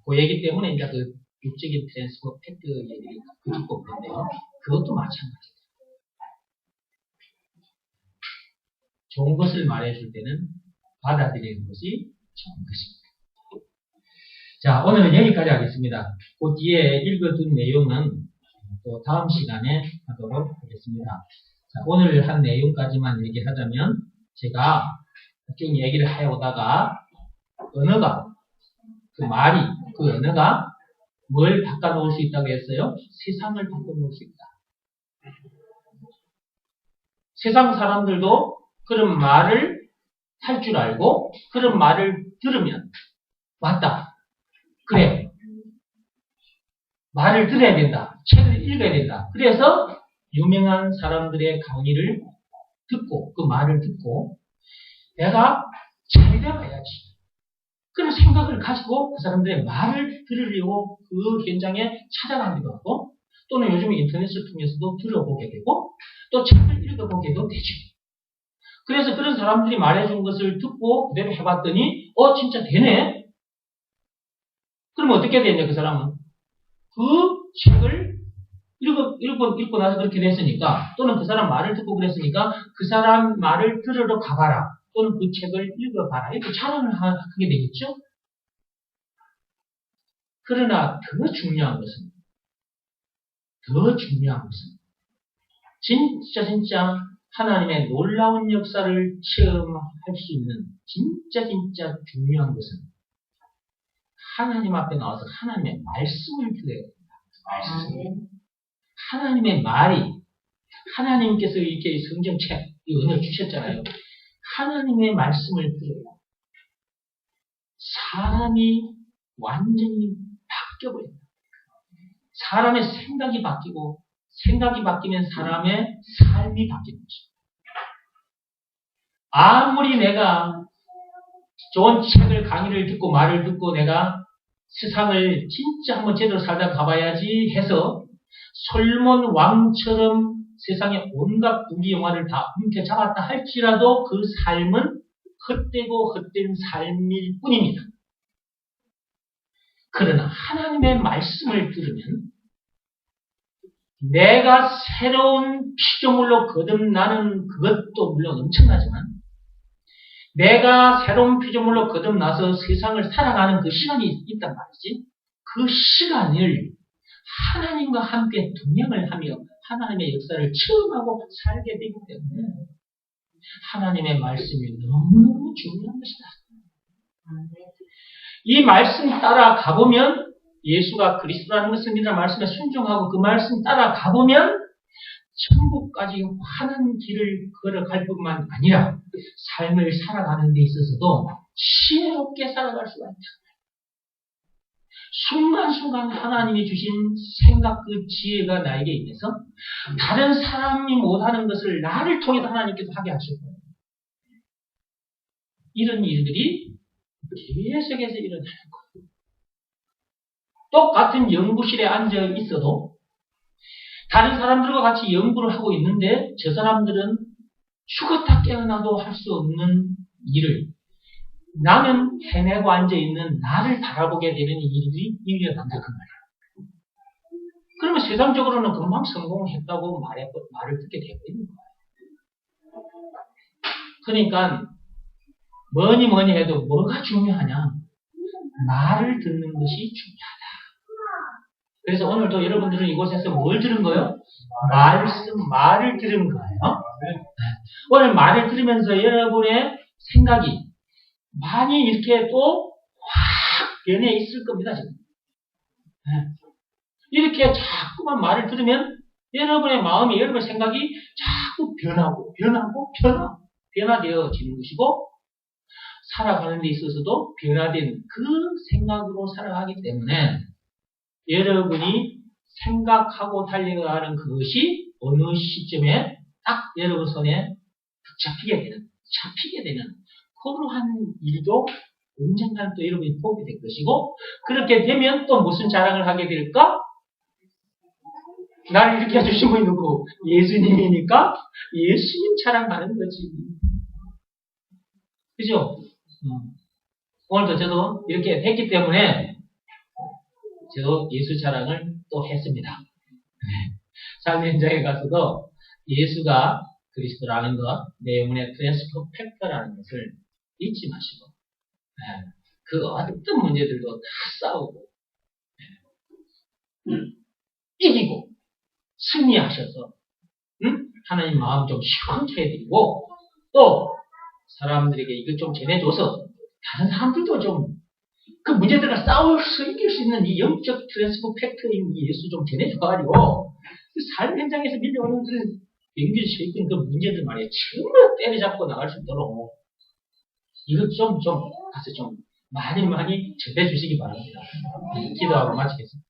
그 얘기 때문에 이제 그 육적인 트랜스퍼 팩트 얘기를 듣고 있는데요. 그것도 마찬가지입니다. 좋은 것을 말해줄 때는 받아들이는 것이 좋은 것입니다. 자, 오늘은 여기까지 하겠습니다. 그 뒤에 읽어둔 내용은 또 다음 시간에 하도록 하겠습니다. 자, 오늘 한 내용까지만 얘기하자면 제가 쭉 얘기를 해오다가 언어가 그 언어가 뭘 바꿔놓을 수 있다고 했어요? 세상을 바꿔놓을 수 있다. 세상 사람들도 그런 말을 할 줄 알고 그런 말을 들으면 맞다. 그래. 말을 들어야 된다. 책을 읽어야 된다. 그래서 유명한 사람들의 강의를 듣고 그 말을 듣고 내가 잘 되어야지. 그런 생각을 가지고 그 사람들의 말을 들으려고 그 현장에 찾아가기도 하고 또는 요즘 인터넷을 통해서도 들어보게 되고 또 책을 읽어보게도 되죠. 그래서 그런 사람들이 말해준 것을 듣고 그대로 해봤더니 진짜 되네? 그러면 어떻게 되냐 그 사람은? 그 책을 읽고 나서 그렇게 됐으니까 또는 그 사람 말을 듣고 그랬으니까 그 사람 말을 들으러 가봐라. 또는 그 책을 읽어봐라. 이렇게 자랑을 하게 되겠죠? 그러나 더 중요한 것은 진짜 하나님의 놀라운 역사를 체험할 수 있는 진짜 중요한 것은 하나님 앞에 나와서 하나님의 말씀을 들어야 됩니다. 하나님의 말이 하나님께서 이렇게 성경책 이 은혜를 주셨잖아요. 하나님의 말씀을 들어요. 사람이 완전히 바뀌어버립니다. 사람의 생각이 바뀌고 생각이 바뀌면 사람의 삶이 바뀌는 것입니다. 아무리 내가 좋은 책을 강의를 듣고 말을 듣고 내가 세상을 진짜 한번 제대로 살다 가봐야지 해서 솔몬 왕처럼 세상의 온갖 부귀영화를 다 움켜잡았다 할지라도 그 삶은 헛되고 헛된 삶일 뿐입니다. 그러나 하나님의 말씀을 들으면 내가 새로운 피조물로 거듭나는 그것도 물론 엄청나지만 내가 새로운 피조물로 거듭나서 세상을 살아가는 그 시간이 있단 말이지. 그 시간을 하나님과 함께 동행을 하며 하나님의 역사를 체험하고 살게 되기 때문에 하나님의 말씀이 너무너무 중요한 것이다. 이 말씀 따라 가보면 예수가 그리스도라는 것을 믿는 말씀에 순종하고 그 말씀 따라 가보면 천국까지 환한 길을 걸어갈 뿐만 아니라 삶을 살아가는 데 있어서도 지혜롭게 살아갈 수가 있다. 순간순간 하나님이 주신 생각 그 지혜가 나에게 있어서 다른 사람이 못하는 것을 나를 통해서 하나님께서 하게 하실 거예요. 이런 일들이 계속해서 일어나는 거예요. 똑같은 연구실에 앉아 있어도 다른 사람들과 같이 연구를 하고 있는데 저 사람들은 죽었다 깨어나도 할 수 없는 일을 나는 해내고 앉아있는 나를 바라보게 되는 일이 일어난다 그 말이야. 그러면 세상적으로는 금방 성공했다고 말을 듣게 되어버리는 거예요. 그러니까 뭐니 해도 뭐가 중요하냐? 말을 듣는 것이 중요하다. 그래서 오늘도 여러분들은 이곳에서 뭘 들은 거예요? 말을 들은 거예요. 오늘 말을 들으면서 여러분의 생각이 많이 이렇게 또 확 변해 있을 겁니다, 지금. 이렇게 자꾸만 말을 들으면 여러분의 마음이, 여러분의 생각이 자꾸 변화되어지는 것이고, 살아가는 데 있어서도 변화된 그 생각으로 살아가기 때문에 여러분이 생각하고 달려가는 그것이 어느 시점에 딱 여러분 손에 잡히게 되는 그러한 일도 언젠가는 또 여러분이 보게 될 것이고, 그렇게 되면 또 무슨 자랑을 하게 될까? 나를 이렇게 해주신 분이 누구? 예수님이니까 예수님 자랑하는 거지. 그죠? 오늘도 저도 이렇게 했기 때문에 저도 예수 자랑을 또 했습니다. 삶의 현장에 가서도 예수가 그리스도라는 것, 내 영혼의 트랜스퍼 팩터라는 것을 잊지 마시고, 그 어떤 문제들도 다 싸우고, 이기고, 승리하셔서, 하나님 마음 좀 시원케 해드리고, 또, 사람들에게 이걸 좀 전해줘서, 다른 사람들도 좀, 그 문제들과 이길 수 있는 이 영적 트랜스퍼 팩터인 이 예수 좀 전해줘가지고, 그 삶 현장에서 밀려오는 그런 연결되어 있던 그 문제들 말이에요. 정말 때려잡고 나갈 수 있도록, 이것 가서 좀 많이 전해주시기 바랍니다. 기도하고 마치겠습니다.